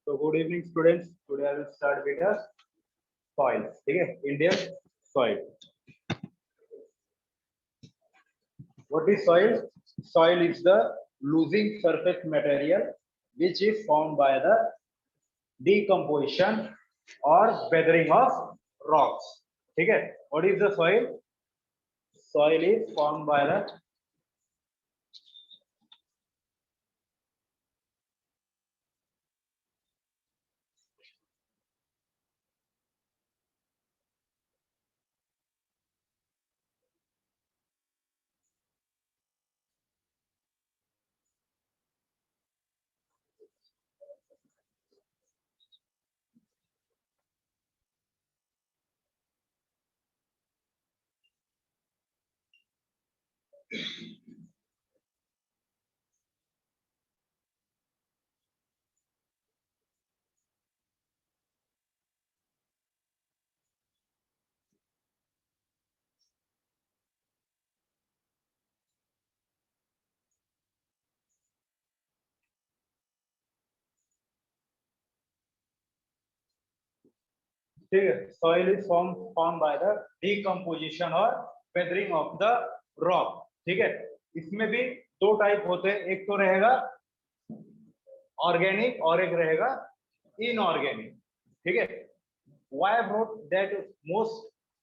So good evening students. Today I will start with the soil. ठीक है, Indian soil. What is soil? Soil is the losing surface material which is formed by the decomposition or weathering of rocks. ठीक है. What is the soil? Soil is formed by the ठीक है. Soil is formed by the decomposition or weathering of the rock. ठीक है. इसमें भी दो type होते हैं. एक तो रहेगा ऑर्गेनिक और एक रहेगा इनऑर्गेनिक. ठीक है. Why I wrote that most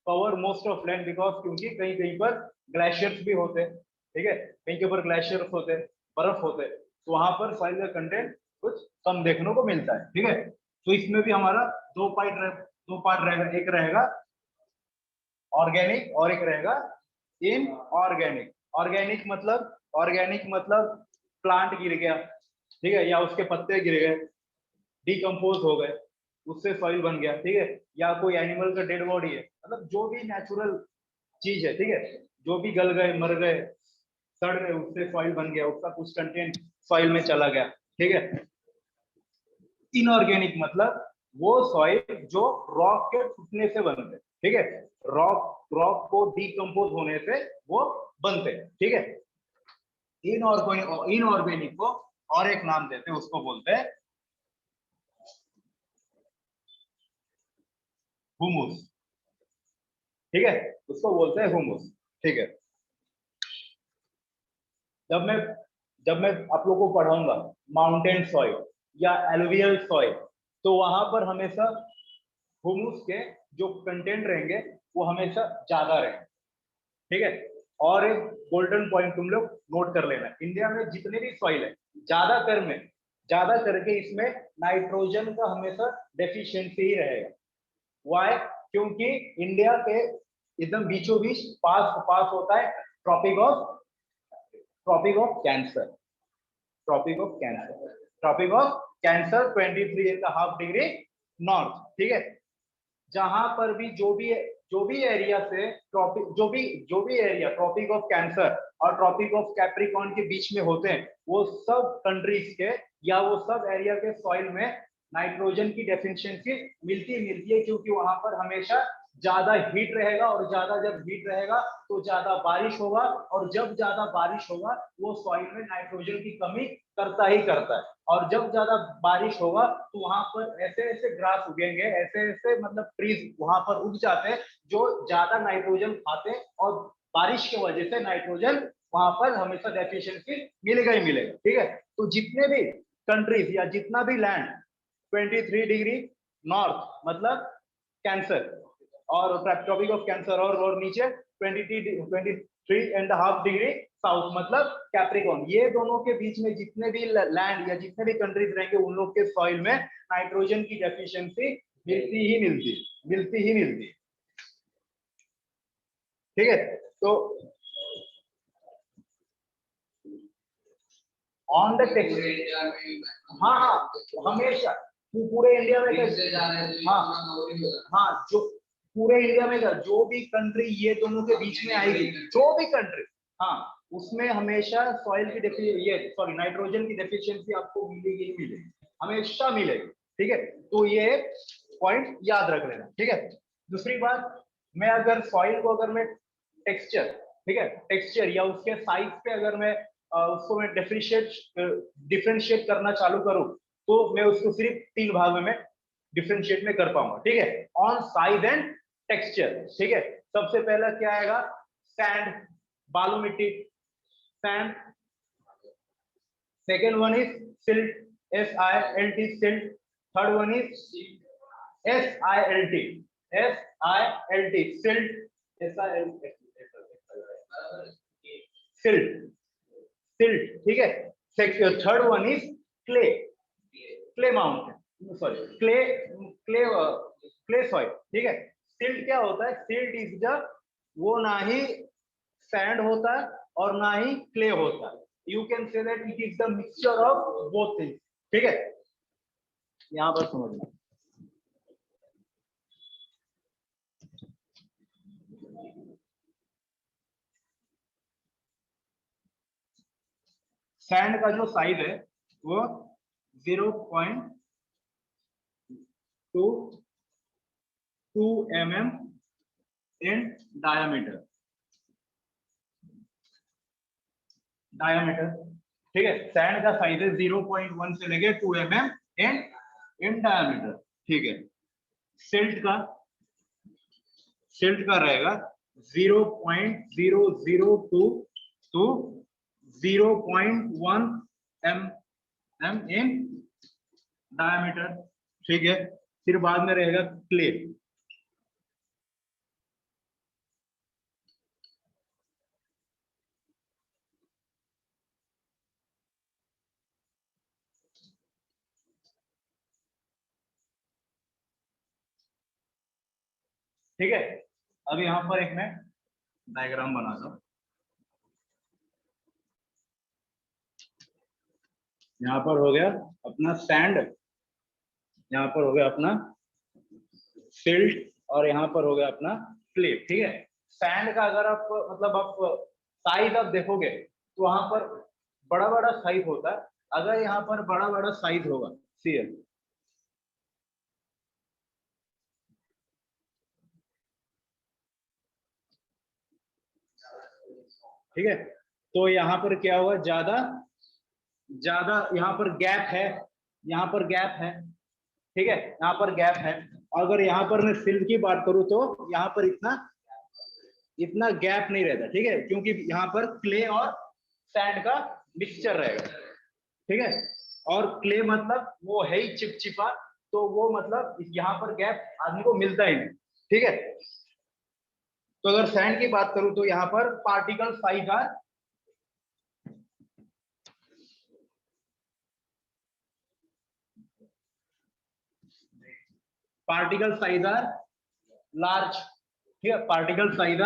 cover most of land because क्योंकि कहीं कहीं पर ग्लेशियर्स भी होते हैं. ठीक है. कहीं के ऊपर ग्लेशियर्स होते हैं, बर्फ होते हैं, तो वहां पर सॉइल का कंटेंट कुछ कम देखने को मिलता है. ठीक है. तो इसमें भी हमारा दो पार्ट रहेगा. एक रहेगा ऑर्गेनिक और एक रहेगा इनऑर्गेनिक. ऑर्गेनिक मतलब प्लांट गिर गया, ठीक है, या उसके पत्ते गिर गए, डिकम्पोज हो गए, उससे सॉइल बन गया. ठीक है. या कोई एनिमल का डेड बॉडी है, मतलब जो भी नेचुरल चीज है, ठीक है, जो भी गल गए, मर गए, सड़ गए, उससे सॉइल बन गया, उसका कुछ कंटेंट सॉइल में चला गया. ठीक है. इनऑर्गेनिक मतलब वो सॉइल जो रॉक के टूटने से बनते. ठीक है. रॉक को डिकम्पोज होने से वो बनते. ठीक है. इनऑर्गेनिक को और एक नाम देते हैं, उसको बोलते हैं हुमुस. ठीक है. उसको बोलते हैं हुमुस. ठीक है. जब मैं आप लोगों को पढ़ाऊंगा माउंटेन सॉइल या एलुवियल सॉइल, तो वहां पर हमेशा हुमुस के जो कंटेंट रहेंगे वो हमेशा ज्यादा रहेंगे. ठीक है. और एक गोल्डन पॉइंट तुम लोग नोट कर लेना, इंडिया में जितने भी सॉइल है ज्यादा करके इसमें नाइट्रोजन का हमेशा डेफिशिएंसी ही रहेगा. वाई? क्योंकि इंडिया के एकदम बीचों बीच पास होता है tropic of cancer 23.5 degree north. ठीक है. जहां पर भी जो भी एरिया से जो भी एरिया ट्रॉपिक ऑफ कैंसर और ट्रॉपिक ऑफ कैप्रिकॉर्न के बीच में होते हैं, वो सब कंट्रीज के या वो सब एरिया के सॉइल में नाइट्रोजन की डेफिशिएंसी मिलती है, क्योंकि वहां पर हमेशा ज्यादा हीट रहेगा, और ज्यादा जब हीट रहेगा तो ज्यादा बारिश होगा, और जब ज्यादा बारिश होगा वो सॉइल में नाइट्रोजन की कमी करता ही करता है. और जब ज्यादा बारिश होगा तो वहां पर ऐसे ग्रास उगेंगे, ऐसे मतलब ट्रीज वहां पर उग जाते हैं जो ज्यादा नाइट्रोजन खाते हैं, और बारिश की वजह से नाइट्रोजन वहां पर हमेशा डेफिशिएंसी मिलेगा ही मिलेगा. ठीक है. तो जितने भी कंट्रीज या जितना भी लैंड 23 डिग्री नॉर्थ मतलब कैंसर और ट्रॉपिक ऑफ कैंसर, और नीचे 23.5 डिग्री साउथ मतलब कैप्रिकॉर्न, ये दोनों के बीच में जितने भी लैंड या जितने भी कंट्रीज रहेंगे उन लोग के सॉइल में नाइट्रोजन की डेफिशिएंसी मिलती ही मिलती. ठीक है. तो ऑन द टेक्स्ट, हाँ हमेशा पूरे इंडिया में, हाँ जो पूरे इंडिया में जो भी कंट्री ये दोनों के बीच में आएगी, जो भी कंट्री, हाँ, उसमें हमेशा सॉइल की नाइट्रोजन की डेफिशिएंसी आपको मिलेगी, हमेशा मिलेगी. ठीक है. तो ये पॉइंट याद रख लेना. ठीक है. दूसरी बात, मैं अगर सॉइल को टेक्सचर, ठीक है, टेक्सचर या उसके साइज पे अगर मैं उसको मैं डिफरेंशिएट करना चालू करूं, तो मैं उसको सिर्फ 3 भागों में डिफरेंशिएट में कर पाऊंगा, ठीक है, ऑन साइज एंड टेक्सचर, ठीक है। सबसे पहला क्या आएगा, सैंड, बालू मिट्टी, sand. Second one is silt, SILT, silt. Third one is SILT, silt, SILT, silt, silt, ठीक है। Third one is clay, clay mountain, sorry clay, clay clay soil, ठीक है। सिल्ट क्या होता है, सिल्ट इज द, वो ना ही सैंड होता है और ना ही क्ले होता है, you can say that it is the mixture of both things, ठीक है। यहां पर समझना, सैंड का जो साइज है वो 0.22 mm इन डायमीटर, ठीक है। सैंड का साइज है 0.1 से लेके 2 mm इन डायमीटर, ठीक है। सिल्ट का रहेगा 0.002 टू 0.1 mm इन डायमीटर, ठीक है। फिर बाद में रहेगा क्ले, ठीक है। अब यहाँ पर एक मैं डायग्राम बनाता हूँ। यहाँ पर हो गया अपना सैंड, यहाँ पर हो गया अपना सिल्ट, और यहाँ पर हो गया अपना क्ले, ठीक है। सैंड का अगर आप मतलब आप साइज आप देखोगे तो वहां पर बड़ा बड़ा साइज होता है। अगर यहाँ पर बड़ा बड़ा साइज होगा CL, ठीक है, तो यहाँ पर क्या होगा, ज्यादा ज्यादा यहाँ पर गैप है, यहाँ पर गैप है, ठीक है, यहाँ पर गैप है। अगर यहाँ पर मैं सिल्ट की बात करूं तो यहाँ पर इतना इतना गैप नहीं रहता, ठीक है, क्योंकि यहाँ पर क्ले और सैंड का मिक्सचर रहेगा, ठीक है। और क्ले मतलब वो है ही चिपचिपा, तो वो मतलब यहाँ पर गैप आदमी को मिलता ही नहीं, ठीक है। तो अगर सैंड की बात करूं तो यहाँ पर पार्टिकल साइज आर लार्ज, ठीक है, पार्टिकल साइज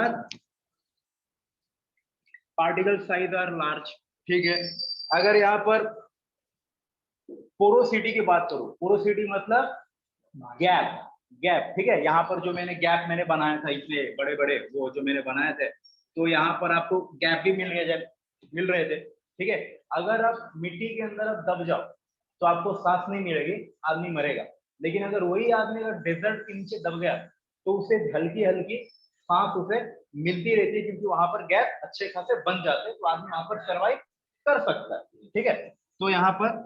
आर लार्ज, ठीक है। अगर यहाँ पर पोरोसिटी की बात करूं, पोरोसिटी मतलब गैप, ठीक है। यहाँ पर जो मैंने गैप मैंने बनाया था, इतने बड़े बड़े वो जो मैंने बनाए थे, तो यहाँ पर आपको गैप भी मिल रहे थे, ठीक है। अगर आप मिट्टी के अंदर आप दब जाओ तो आपको सांस नहीं मिलेगी, आदमी मरेगा। लेकिन अगर वही आदमी अगर डेजर्ट के नीचे दब गया तो उसे हल्की हल्की सांस उसे मिलती रहती है, क्योंकि वहां पर गैप अच्छे खासे बन जाते हैं, तो आदमी वहां पर सर्वाइव कर सकता है, ठीक है। तो यहाँ पर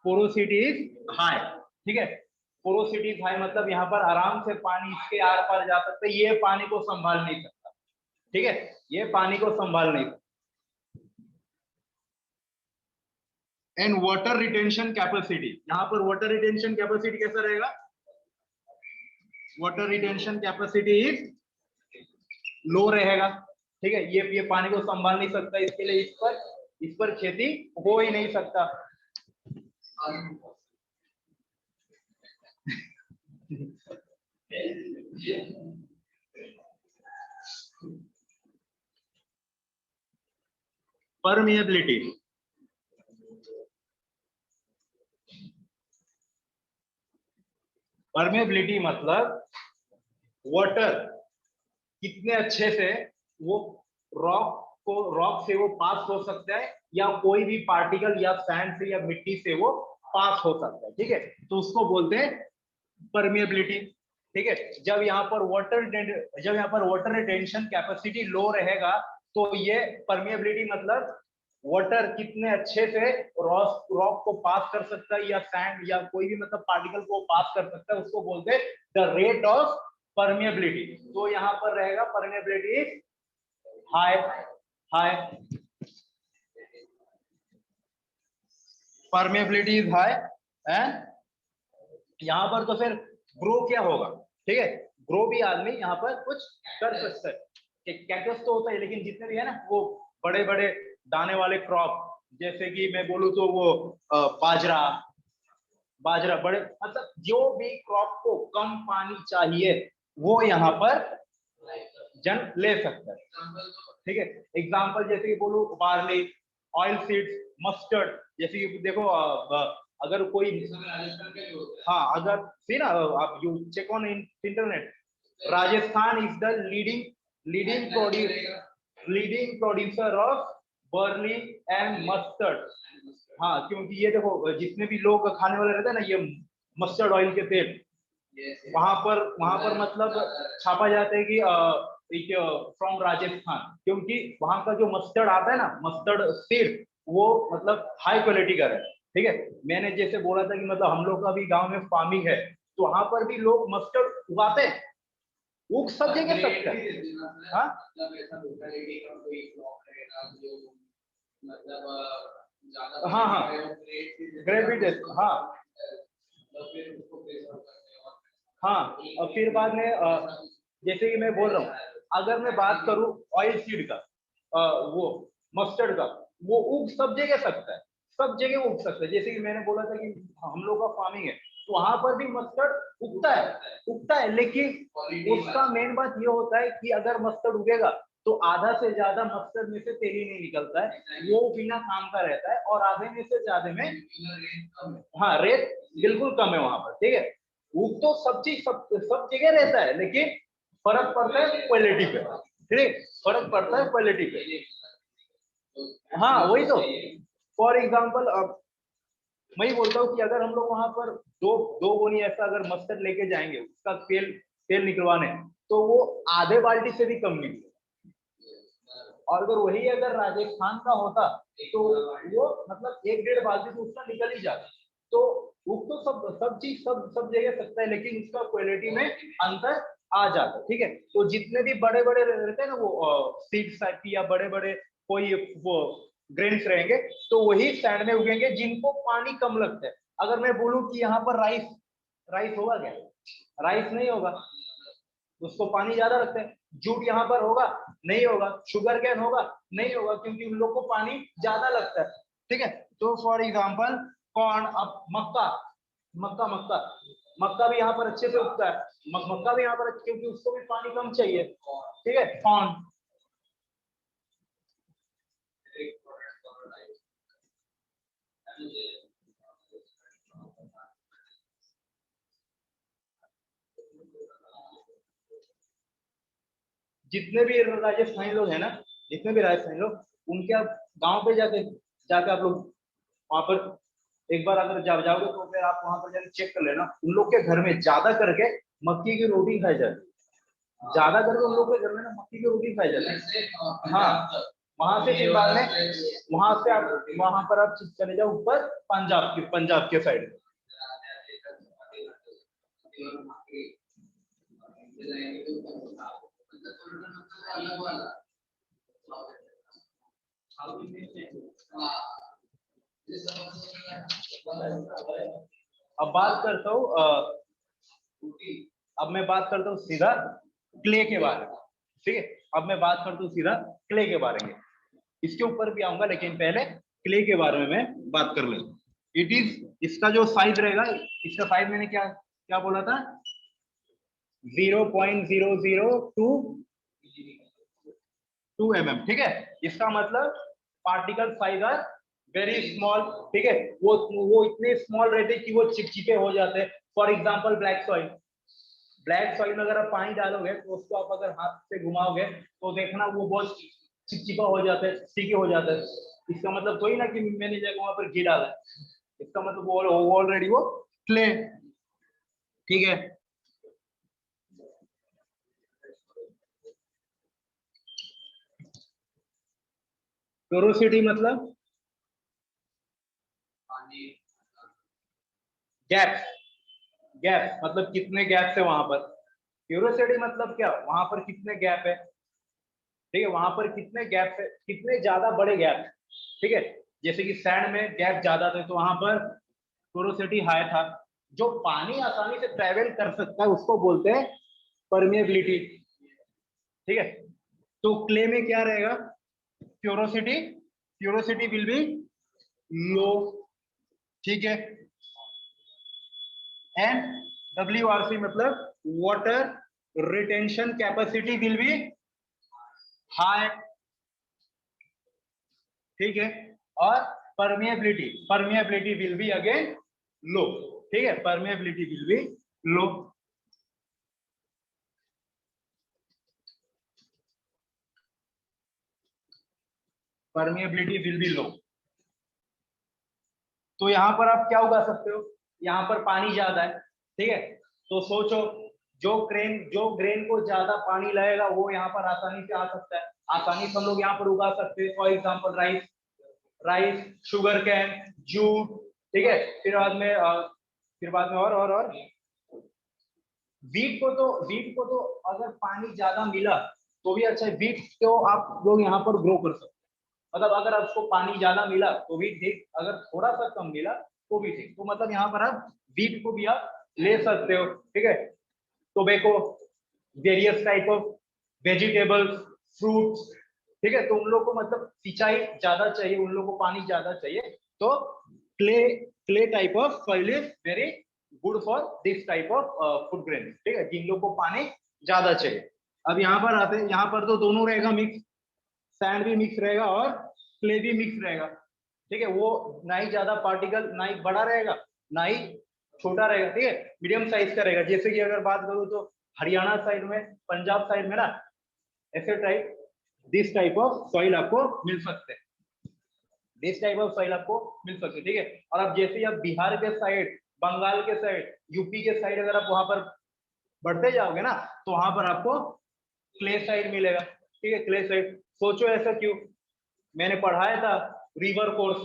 पोरोसिटी इज हाई, ठीक है। पोरोसिटी इज हाई मतलब यहाँ पर आराम से पानी इसके आर पार जा सकता है, ये पानी को संभाल नहीं सकता, ठीक है, ये पानी को संभाल नहीं सकता। एंड वाटर रिटेंशन कैपेसिटी, यहाँ पर वाटर रिटेंशन कैपेसिटी कैसा रहेगा, water retention capacity is low रहेगा, ठीक है। ये पानी को संभाल नहीं सकता, इसके लिए इस पर खेती हो ही नहीं सकता। परमिएबिलिटी, परमेबिलिटी मतलब वाटर कितने अच्छे से वो रॉक से वो पास हो सकता है, या कोई भी पार्टिकल या सैंड से या मिट्टी से वो पास हो सकता है, ठीक है। तो उसको बोलते हैं परमिएबिलिटी, ठीक है। जब यहाँ पर वाटर रिटेंशन कैपेसिटी लो रहेगा तो ये परमिएबिलिटी मतलब वाटर कितने अच्छे से रॉक को पास कर सकता है या सैंड या कोई भी मतलब पार्टिकल को पास कर सकता है, उसको बोलते हैं द रेट ऑफ परमिएबिलिटी। तो यहाँ पर रहेगा permeability high, high, permeability is high and यहाँ पर तो फिर ग्रो क्या होगा, ठीक है, ग्रो भी आदमी यहाँ पर कुछ कर सकता है। कैक्टस तो होता है लेकिन जितने भी है ना वो बड़े बड़े दाने वाले क्रॉप, जैसे कि मैं बोलूँ तो वो बाजरा, बाजरा बड़े मतलब जो भी क्रॉप को कम पानी चाहिए वो यहाँ पर जन्म ले सकता है, ठीक है। एग्जाम्पल जैसे कि बोलूं बार्ली, ऑयल सीड्स, मस्टर्ड, जैसे कि देखो अगर कोई, हाँ अगर सी ना आप you check on internet, Rajasthan is the leading producer of barley and mustard. हाँ क्योंकि ये देखो जितने भी लोग खाने वाले रहते हैं ना ये मस्टर्ड ऑयल के तेल, वहां पर मतलब छापा जाता है कि फ्रॉम राजस्थान, क्योंकि वहां का जो मस्टर्ड आता है ना, मस्टर्ड सीड, वो मतलब हाई क्वालिटी का है, ठीक है। मैंने जैसे बोला था कि मतलब हम लोग का भी गांव में फार्मिंग है तो वहां पर भी लोग मस्टर्ड उगाते हैं, उग सब जगह सकते हैं। हाँ हाँ हाँ ग्रेविटी, हाँ हाँ। और फिर बाद में जैसे कि मैं बोल रहा हूँ अगर मैं बात करूँ ऑयल सीड का, वो मस्टर्ड का, वो उग सब जगह सकता है, सब जगह उग सकता है। जैसे कि मैंने बोला था कि हम लोग का फार्मिंग है तो वहां पर भी मस्टर्ड उगता है लेकिन उसका मेन बात ये होता है कि अगर मस्टर्ड उगेगा तो आधा से ज्यादा मस्टर्ड में से तेल ही नहीं निकलता है, वो बिना काम का रहता है, और आधे में से ज्यादा में, हाँ रेट बिल्कुल कम है वहां पर, ठीक है। उग तो सब चीज सब जगह रहता है लेकिन फर्क पड़ता है क्वालिटी पे, ठीक, फर्क पड़ता है क्वालिटी पे। हाँ वही तो, फॉर एग्जाम्पल अब मैं ही बोलता हूँ कि अगर हम लोग वहां पर दो गोनी ऐसा अगर मस्टर्ड लेके जाएंगे उसका तेल निकलवाने, तो वो आधे बाल्टी से भी कम निकले, और अगर वही अगर राजस्थान का होता तो वो मतलब 1-1.5 बाल्टी तो उसका निकल ही जाता। तो वो तो सब चीज सब जगह सकता है लेकिन उसका क्वालिटी में अंतर आ जाता है, ठीक है। तो जितने भी बड़े बड़े रहते हैं ना वो सीड्स टाइप की या बड़े बड़े कोई वो ग्रेन्स रहेंगे तो वही सैंड में उगेंगे जिनको पानी कम लगता है। अगर मैं बोलूं कि यहाँ पर राइस होगा क्या, राइस नहीं होगा, उसको पानी ज्यादा लगता है। जूट यहाँ पर होगा, नहीं होगा। शुगर कैन होगा, नहीं होगा, क्योंकि उन लोग को पानी ज्यादा लगता है, ठीक है। तो फॉर एग्जाम्पल कॉर्न, अब मक्का मक्का मक्का मक्का भी यहाँ पर अच्छे से उगता है, मक्का भी यहाँ पर क्योंकि उसको भी पानी कम चाहिए, ठीक है। कॉर्न, जितने भी राजस्थानी लोग हैं ना, जितने भी राजस्थानी लोग उनके आप गांव पे जाके जाके आप लोग वहां पर एक बार अगर जाओगे तो फिर आप वहां पर जाके चेक कर लेना, उन लोग के घर में ज्यादा करके मक्की की रोटी खाई जाती है, ज्यादा करके उन लोग के घर में ना मक्की की रोटी खाई जाती है। हाँ वहां से फिर बाद में वहां से आप वहां पर आप चले जाओ ऊपर पंजाब के साइड। अब बात करता हूँ अब मैं बात करता हूँ सीधा क्ले के बारे में, ठीक है। अब मैं बात करता हूँ सीधा क्ले के बारे में, इसके ऊपर भी आऊंगा लेकिन पहले क्ले के बारे में मैं बात कर लूँ। इट इज, इसका जो साइज रहेगा, इसका साइज मैंने क्या क्या बोला था, 0.0022 mm, ठीक है। इसका मतलब particle size are very small, ठीक है। वो इतने स्मॉल रहते कि वो चिपचिपे हो जाते हैं। फॉर एग्जांपल ब्लैक सॉइल में अगर आप पानी डालोगे तो उसको आप अगर हाथ से घुमाओगे तो देखना वो बहुत चिपचिपा हो जाता है, स्टिकी हो जाता है। इसका मतलब कोई ना कि मैंने जाकर वहां पर घी डाला है, इसका मतलब वो ऑलरेडी वो क्ले, ठीक है। पोरोसिटी मतलब गैप, गैप मतलब कितने गैप है वहां पर। पोरोसिटी मतलब क्या, वहां पर कितने गैप है, ठीक है, वहां पर कितने गैप है, कितने ज्यादा बड़े गैप, ठीक है। जैसे कि सैंड में गैप ज्यादा थे तो वहां पर पोरोसिटी हाई था। जो पानी आसानी से ट्रेवल कर सकता है उसको बोलते हैं परमिएबिलिटी, ठीक है। तो क्ले में क्या रहेगा, प्योरोसिटी, प्योरोसिटी विल बी लो, ठीक है। एंड WRC मतलब water retention capacity will be high, ठीक है। और permeability, permeability will be again low, ठीक है, permeability will be low. Permeability will be low. तो यहाँ पर आप क्या उगा सकते हो, यहाँ पर पानी ज्यादा है, ठीक है। तो सोचो जो ग्रेन को ज्यादा पानी लगेगा वो यहाँ पर आसानी से आ सकता है, आसानी से हम लोग यहाँ पर उगा सकते हैं। For example rice, rice, sugar cane, jute, ठीक है। फिर बाद में और वीट को तो अगर पानी ज्यादा मिला तो भी अच्छा है, वीट को आप लोग यहाँ पर ग्रो कर सकते हैं। मतलब अगर आपको पानी ज्यादा मिला तो भी ठीक, अगर थोड़ा सा कम मिला तो भी ठीक। तो मतलब यहाँ पर आप वीट को भी आप ले सकते हो, ठीक है। Tobacco, various type of vegetables, fruits, ठीक है। तो उन लोग को मतलब सिंचाई ज्यादा चाहिए, उन लोग को पानी ज्यादा चाहिए। तो clay, clay type of soil is very good for this type of food grain, ठीक है, जिन लोग को पानी ज्यादा चाहिए। अब यहाँ पर आते हैं, यहाँ पर तो दोनों रहेगा मिक्स, सैंड भी मिक्स रहेगा और क्ले भी मिक्स रहेगा, ठीक है। वो ना ही ज्यादा पार्टिकल, ना ही बड़ा रहेगा, ना ही छोटा रहेगा, ठीक है, मीडियम साइज का रहेगा। जैसे कि अगर बात करूँ तो हरियाणा साइड में, पंजाब साइड में ना, ऐसे type, this type of soil आपको मिल सकते हैं, दिस टाइप ऑफ सॉइल आपको मिल सकते हैं, ठीक है। और अब जैसे ही आप बिहार के साइड, बंगाल के साइड, यूपी के साइड अगर आप वहां पर बढ़ते जाओगे ना तो वहां पर आपको क्ले साइड मिलेगा, ठीक है, क्ले साइड। सोचो ऐसा क्यों, मैंने पढ़ाया था river course,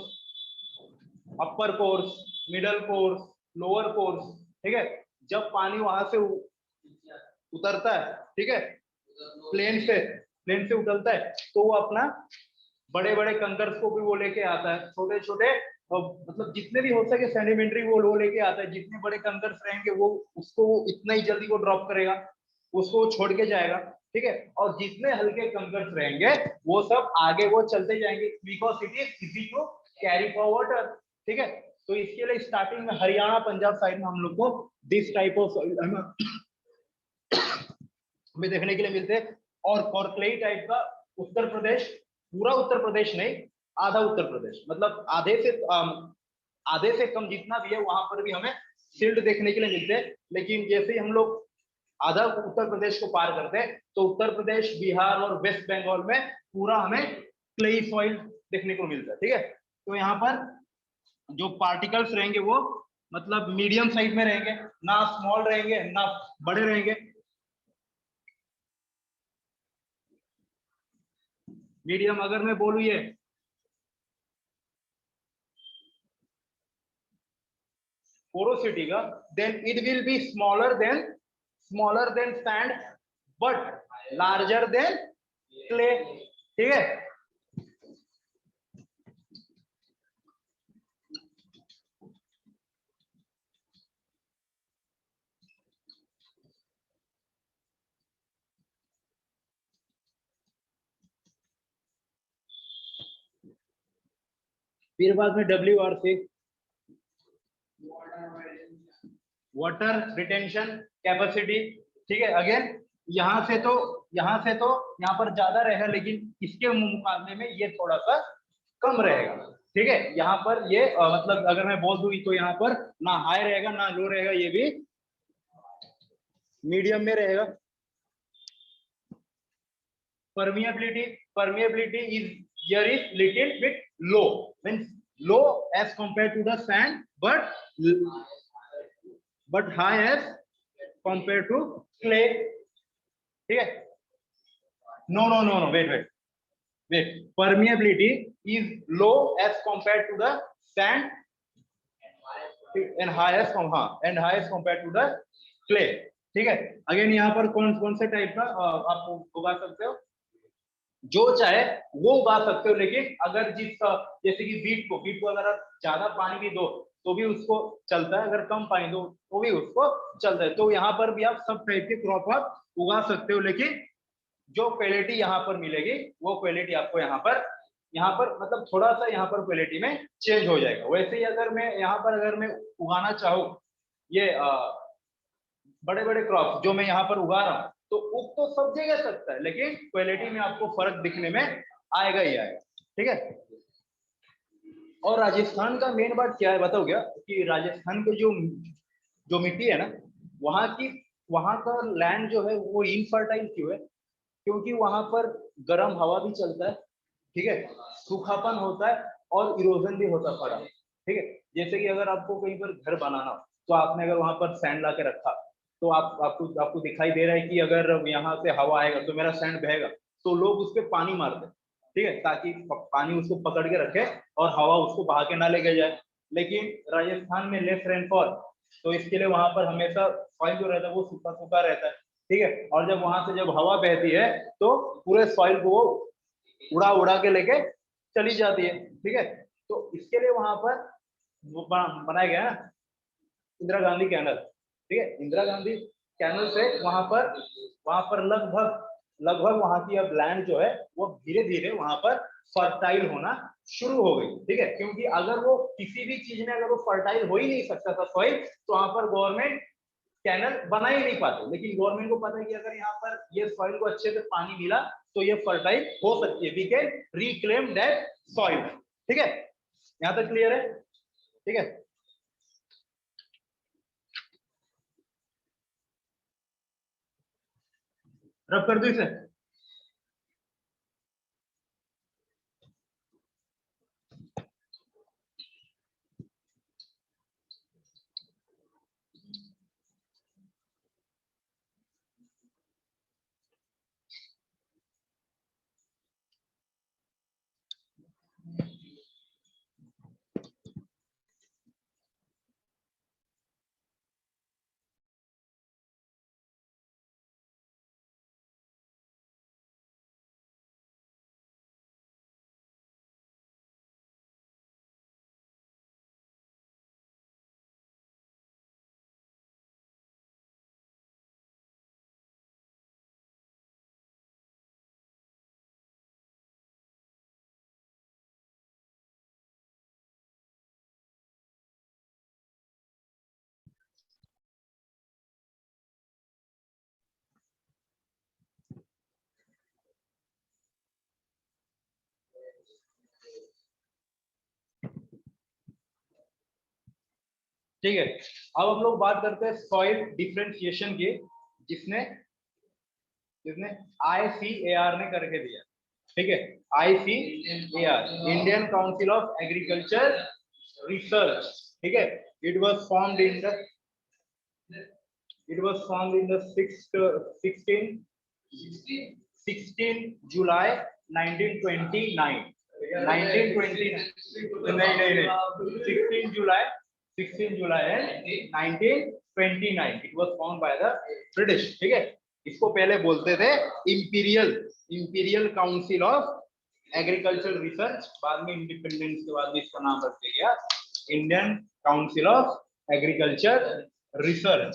upper course, middle course, lower course, ठीक है। जब पानी वहां से उतरता है, ठीक है, प्लेन से, प्लेन से उतरता है तो वो अपना बड़े बड़े कंकर्स को भी वो लेके आता है, छोटे छोटे मतलब जितने भी हो सके सेडिमेंट्री वो लेके आता है। जितने बड़े कंकर्स रहेंगे वो उसको इतना ही जल्दी वो ड्रॉप करेगा, उसको छोड़ के जाएगा, ठीक है। और जितने हल्के कंकर्स रहेंगे वो सब आगे वो चलते जाएंगे, because it is easy to carry forward, ठीक है। तो इसके लिए स्टार्टिंग में हरियाणा पंजाब साइड में हम लोग को दिस टाइप ऑफ हमें देखने के लिए मिलते हैं। और क्ले टाइप का उत्तर प्रदेश, पूरा उत्तर प्रदेश नहीं, आधा उत्तर प्रदेश, मतलब आधे से कम जितना भी है वहां पर भी हमें सिल्ट देखने के लिए मिलते हैं। लेकिन जैसे ही हम लोग आधा उत्तर प्रदेश को पार करते हैं तो उत्तर प्रदेश, बिहार और वेस्ट बंगाल में पूरा हमें क्लेई सॉइल देखने को मिलता है, ठीक है। तो यहाँ पर जो पार्टिकल्स रहेंगे वो मतलब मीडियम साइज में रहेंगे, ना स्मॉल रहेंगे ना बड़े रहेंगे, मीडियम। अगर मैं बोलूँ ये पोरोसिटी का, then it will be smaller than sand but larger than clay, ठीक है। फिर बाद में WRC, वाटर रिटेंशन कैपेसिटी, ठीक है। अगेन यहाँ से तो यहाँ पर ज्यादा रहेगा, लेकिन इसके मुकाबले में ये थोड़ा सा कम रहेगा, ठीक है। यहाँ पर ये मतलब अगर मैं बोल दूं तो यहाँ पर ना हाई रहेगा ना लो रहेगा, ये भी मीडियम में रहेगा। permeability, permeability is here is little bit low, means low as compared to the sand, but high as compared to clay, ठीक है। No no no no, wait wait, wait, permeability is low as compared to the sand and high as compared to the clay. ठीक है, again यहाँ पर कौन कौन से type का आप उगा सकते हो, जो चाहे वो उगा सकते हो, लेकिन अगर जैसे कि बीट को अगर आप ज्यादा पानी भी दो तो भी उसको चलता है, अगर कम पानी दो तो भी उसको चलता है। तो यहाँ पर भी आप सब टाइप के क्रॉप आप उगा सकते हो, लेकिन जो क्वालिटी यहाँ पर मिलेगी वो क्वालिटी आपको यहाँ पर मतलब थोड़ा सा यहाँ पर क्वालिटी में चेंज हो जाएगा। वैसे ही अगर मैं यहाँ पर अगर मैं उगाना चाहूँ ये बड़े बड़े क्रॉप जो मैं यहाँ पर उगा रहा हूँ, तो उग तो सब जगह सकता है, लेकिन क्वालिटी में आपको फर्क दिखने में आएगा ही आएगा। ठीक है, और राजस्थान का मेन बात क्या है बताओ क्या, कि राजस्थान के जो मिट्टी है ना, वहां का लैंड जो है वो इनफर्टाइल क्यों है, क्योंकि वहां पर गर्म हवा भी चलता है, ठीक है, सूखापन होता है और इरोजन भी होता पड़ा, ठीक है। जैसे कि अगर आपको कहीं पर घर बनाना हो तो आपने अगर वहां पर सैंड ला के रखा, तो आपको दिखाई दे रहा है कि अगर यहाँ से हवा आएगा तो मेरा सैंड बहेगा, तो लोग उस पर पानी मारते हैं, ठीक है, ताकि पानी उसको पकड़ के रखे और हवा उसको बहा के ना लेके जाए। लेकिन राजस्थान में लेस रेनफॉल, तो इसके लिए वहां पर हमेशा सॉइल जो रहता है वो सूखा सूखा रहता है, ठीक है, और जब वहां से जब हवा बहती है तो पूरे सॉइल को वो उड़ा उड़ा के लेके चली जाती है, ठीक है। तो इसके लिए वहां पर वो बनाया गया ना इंदिरा गांधी कैनल, ठीक है, इंदिरा गांधी कैनल से वहां पर लगभग लगभग वहां की अब लैंड जो है वो धीरे धीरे वहां पर फर्टाइल होना शुरू हो गई, ठीक है, क्योंकि अगर वो किसी भी चीज में अगर वो फर्टाइल हो ही नहीं सकता था सॉइल, तो वहां पर गवर्नमेंट कैनल बना ही नहीं पाते। लेकिन गवर्नमेंट को पता है कि अगर यहाँ पर ये सॉइल को अच्छे से पानी मिला तो ये फर्टाइल हो सकती है, we can reclaim that soil, ठीक है, यहाँ तक क्लियर है, ठीक है। रब कर दो इसे। ठीक है, अब हम लोग बात करते हैं सॉइल डिफरेंशिएशन की, जिसने जिसने ICAR ने करके दिया, ठीक है, ICAR Indian council of agriculture research, ठीक है, it was formed in the 16 July 1929, 1929 नहीं 16 July 1929 it was found by the British, ठीक है। इसको पहले बोलते थे imperial council of agriculture research, बाद में इंडिपेंडेंस के बाद भी इसका नाम रख दिया गया Indian council of agriculture research.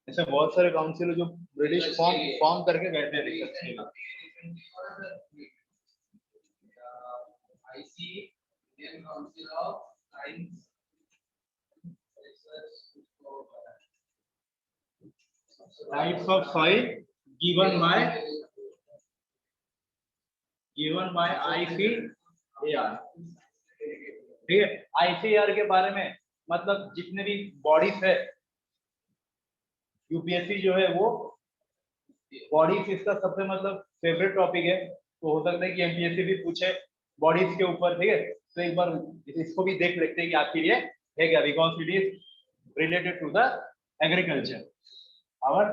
ऐसे बहुत सारे काउंसिल जो ब्रिटिश फॉर्म करके गए थे रिसर्च के लिए। Types of soil given by ICAR, ठीक है। ICAR के बारे में मतलब जितने भी बॉडीज है, यूपीएससी जो है वो बॉडीज इसका सबसे मतलब फेवरेट टॉपिक है, तो हो सकता है कि एमपीएससी भी पूछे बॉडीज के ऊपर, ठीक है। तो एक बार इसको भी देख लेते हैं कि आखिर ये है क्या, because it is related to the agriculture. Our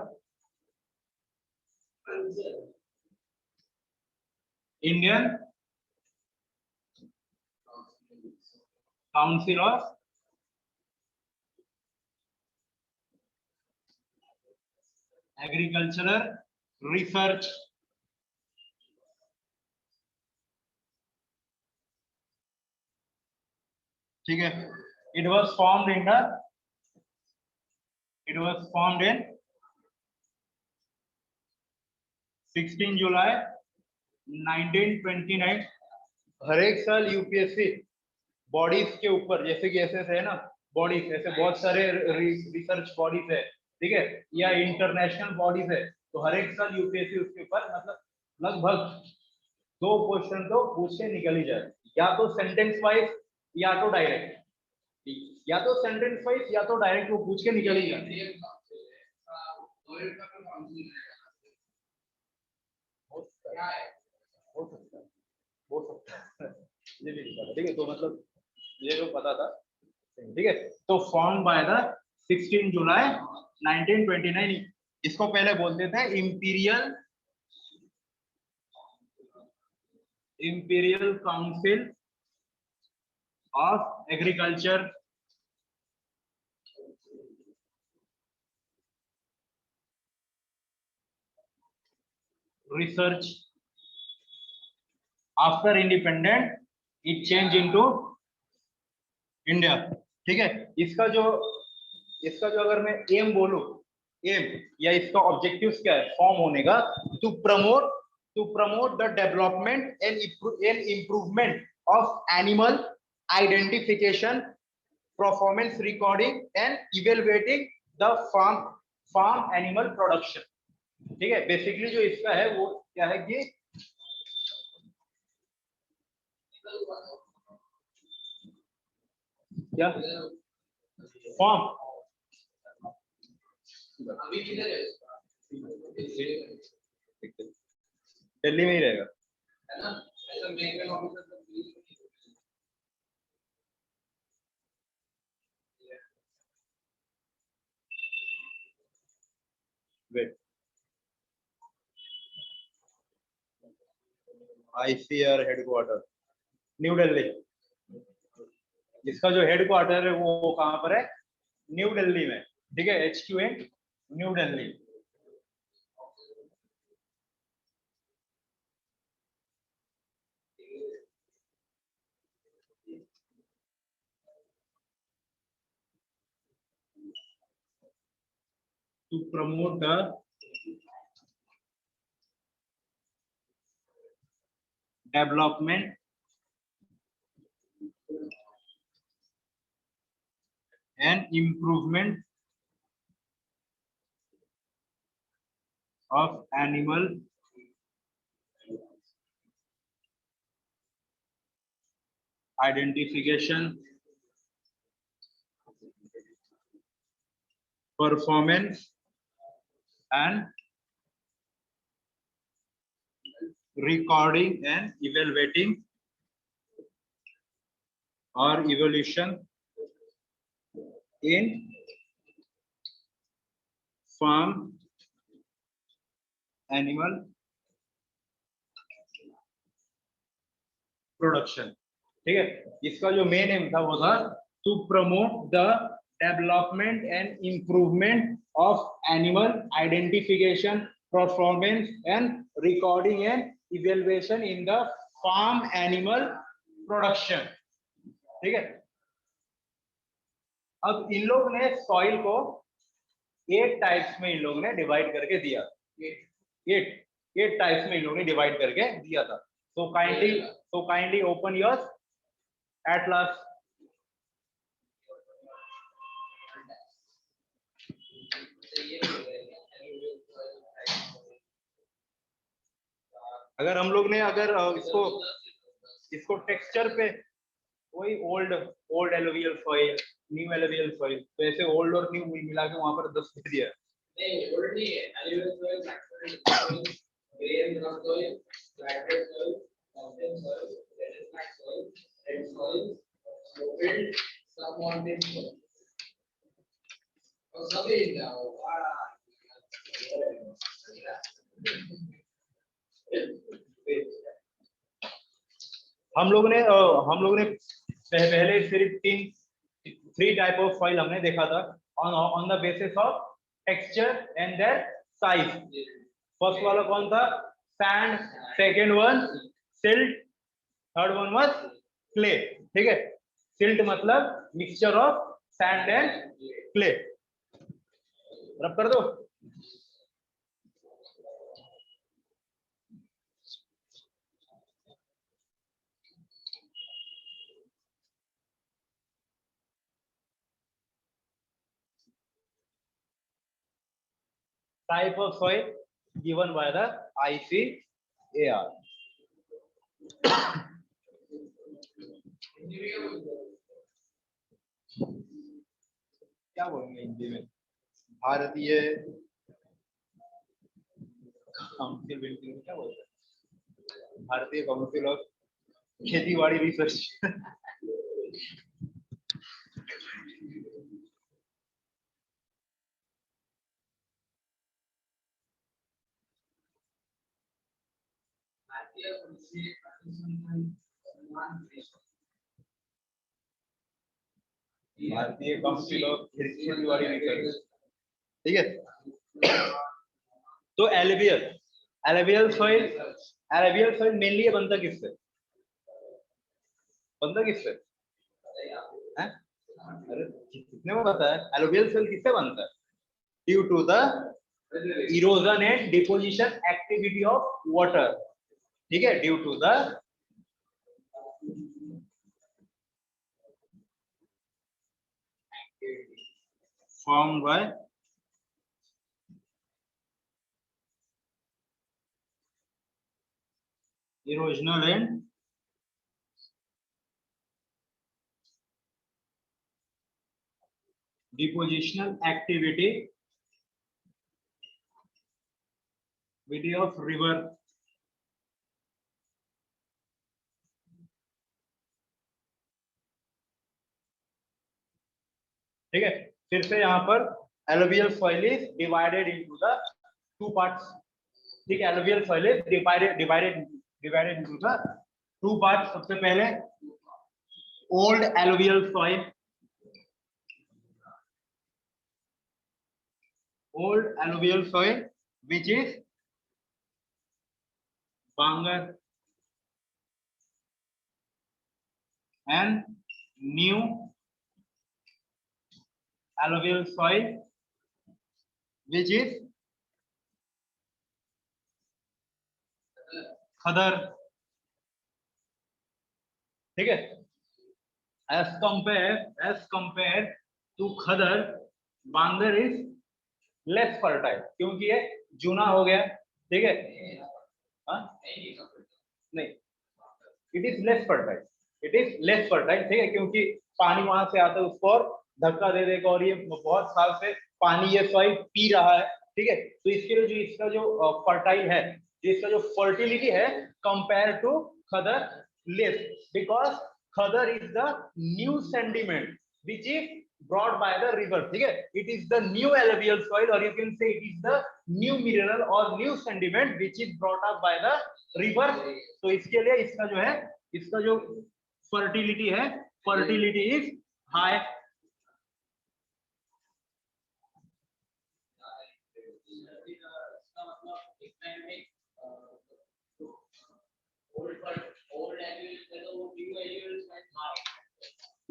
Indian council of agricultural research, ठीक है। It was formed in the it was formed in 16 July 1929। हर एक साल यूपीएससी बॉडीज के ऊपर, जैसे कि ऐसे है ना बॉडीज, ऐसे बहुत सारे रिसर्च बॉडीज है, ठीक है, या इंटरनेशनल बॉडीज है, तो हर एक साल यूपीएससी उसके ऊपर मतलब लगभग 2 क्वेश्चन तो पूछ के निकल ही जाए, या तो सेंटेंस वाइज या तो डायरेक्ट, या तो सेंटेंस वाइज या तो डायरेक्ट वो पूछ के निकल ही जाते हैं। हो सकता है, हो सकता है, ये भी नहीं पता, ठीक है। तो मतलब ये जो पता था, ठीक है। तो फॉर्म बाय द 16 जुलाई 1929। इसको पहले बोलते थे imperial council of agriculture research. After independent it change into India, ठीक है। इसका जो अगर मैं एम बोलूं, एम या इसका ऑब्जेक्टिव्स क्या है फॉर्म होने का, to promote the development and improvement of animal identification, performance recording and evaluating the farm animal production, ठीक है। बेसिकली जो इसका है वो क्या है कि क्या फॉर्म दिल्ली में ही रहेगा, wait, ICR headquarter new Delhi. इसका जो हेडक्वार्टर है वो कहां पर है, न्यू दिल्ली में, ठीक है। HQ in new Delhi. To promote the development and improvement of animal identification, performance and recording and evaluating or evolution in farm animal production, ठीक है। इसका जो मेन एम था वो था to promote the development and improvement of animal identification, performance and recording and evaluation in the farm animal production, ठीक है। अब इन लोग ने सॉइल को 8 टाइप्स में इन लोगों ने डिवाइड करके दिया, 8 टाइप्स में इन लोगों ने डिवाइड करके दिया था। So kindly open your atlas. अगर हम लोग ने इसको टेक्सचर पे वही old alluvial soil, new alluvial soil, तो ऐसे ओल्ड और न्यू मिला के वहां पर 10 दे दिया। नहीं ओल्ड नहीं है, alluvial soil, grey and soil, flat soil, mountain soil, हम लोग ने पहले सिर्फ थ्री टाइप ऑफ सॉइल हमने देखा था on the basis of texture and their size. First वाला कौन था? Sand, second one silt, third one was clay. ठीक है, सिल्ट मतलब mixture of sand and clay. रब कर दो। Type of soil given by the ICAR. क्या बोलेंगे हिंदी में? भारतीय काउंसिल बिल्डिंग क्या बोलते हैं? भारतीय काउंसिल ऑफ खेतीबाड़ी रिसर्च। भारतीय काउंसिल ऑफ खेतीबाड़ी रिसर्च। ठीक है, तो एलुवियल सॉइल मेनली बनता किससे? अरे कितने को पता है एलुवियल सॉइल किससे बनता है? Due to the erosion and deposition activity of water. ठीक है, due to the formed by erosional and depositional activity of river ठीक है। फिर से यहाँ पर alluvial soil is divided into the two parts. ठीक है, alluvial soil is divided into the two parts. सबसे पहले old alluvial soil which is Bangar and new alluvial soil which is Khadar। ठीक है, as compared to Khadar, Bangar is less fertile क्योंकि ये जूना हो गया। ठीक है, नहीं, इट इज लेस फर्टाइल। ठीक है, क्योंकि पानी वहां से आता है, उसको और धक्का दे देगा और ये बहुत साल से पानी ये सॉइल पी रहा है। ठीक है, तो इसके लिए जो इसका जो फर्टाइल है, इसका जो फर्टिलिटी है compare to khadar less, because khadar is the new sediment which is brought by the river। ठीक है, it is the new alluvial soil or you can say it is the new mineral or new sediment which is brought up by the river। तो इसके लिए इसका जो है, इसका जो फर्टिलिटी है, फर्टिलिटी इज हाई।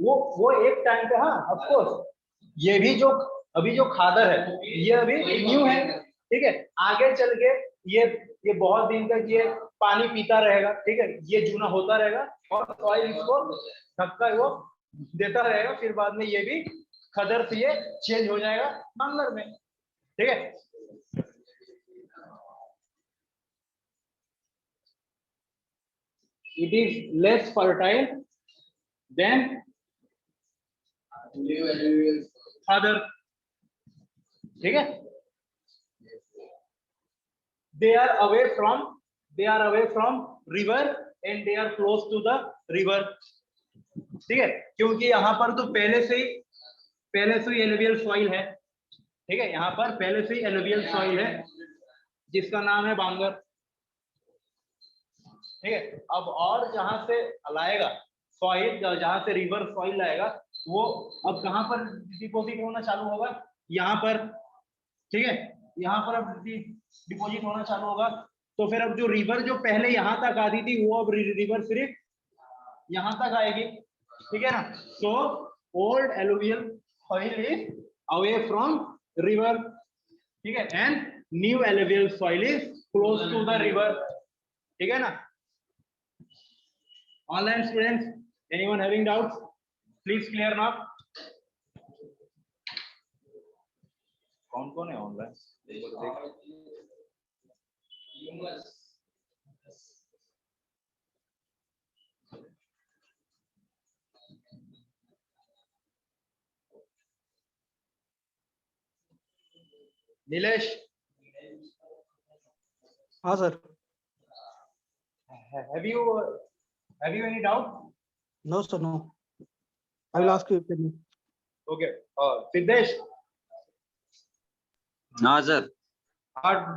वो एक टाइम पे, हाँ ऑफ कोर्स, ये भी जो अभी जो खादर है ये अभी न्यू है। ठीक है, आगे चल के ये बहुत दिन तक ये पानी पीता रहेगा। ठीक है, ये जूना होता रहेगा और सॉइल इसको धक्का वो देता रहेगा, फिर बाद में ये भी खदर से ये चेंज हो जाएगा बांगर में। ठीक है, it is less fertile than other। ठीक है, they are away from river and they are close to the river. ठीक है, क्योंकि यहाँ पर तो पहले से ही एलुवियल सॉइल है। ठीक है, यहाँ पर पहले से ही एलुवियल सॉइल है जिसका नाम है बांगर। ठीक है, अब और जहां से लाएगा सॉइल, जहां से रिवर सॉइल लाएगा वो अब कहां पर डिपॉजिट होना चालू होगा, यहाँ पर। ठीक है, यहाँ पर अब डिपॉजिट होना चालू होगा। तो फिर अब जो रिवर जो पहले यहाँ तक आती थी वो अब रिवर सिर्फ यहाँ तक आएगी। ठीक है ना, so old alluvial soil is away from river. ठीक है, and new alluvial soil is close to the river. ठीक है ना। Online students, anyone having doubts? Please clear now. कौन है ऑनलाइन? नीलेश? हाँ sir. Have you any doubt? No sir, no. I will ask you. Okay. Siddesh? No sir.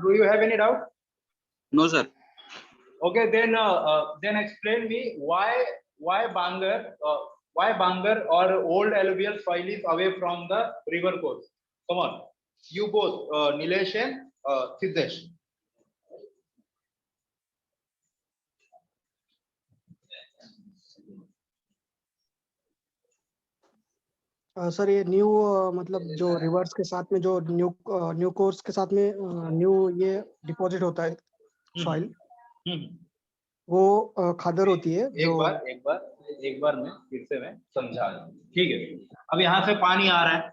Do you have any doubt? No sir. Okay, then explain me why Bangar or old alluvial soil is away from the river course. Come on, you both, Nilesh and Siddesh. Sir ये new मतलब जो reverse के साथ में जो new course के साथ में न्यू ये डिपॉजिट होता है सॉइल, वो खादर होती है। एक बार मैं फिर से मैं समझा। ठीक है, अब यहाँ से पानी आ रहा है।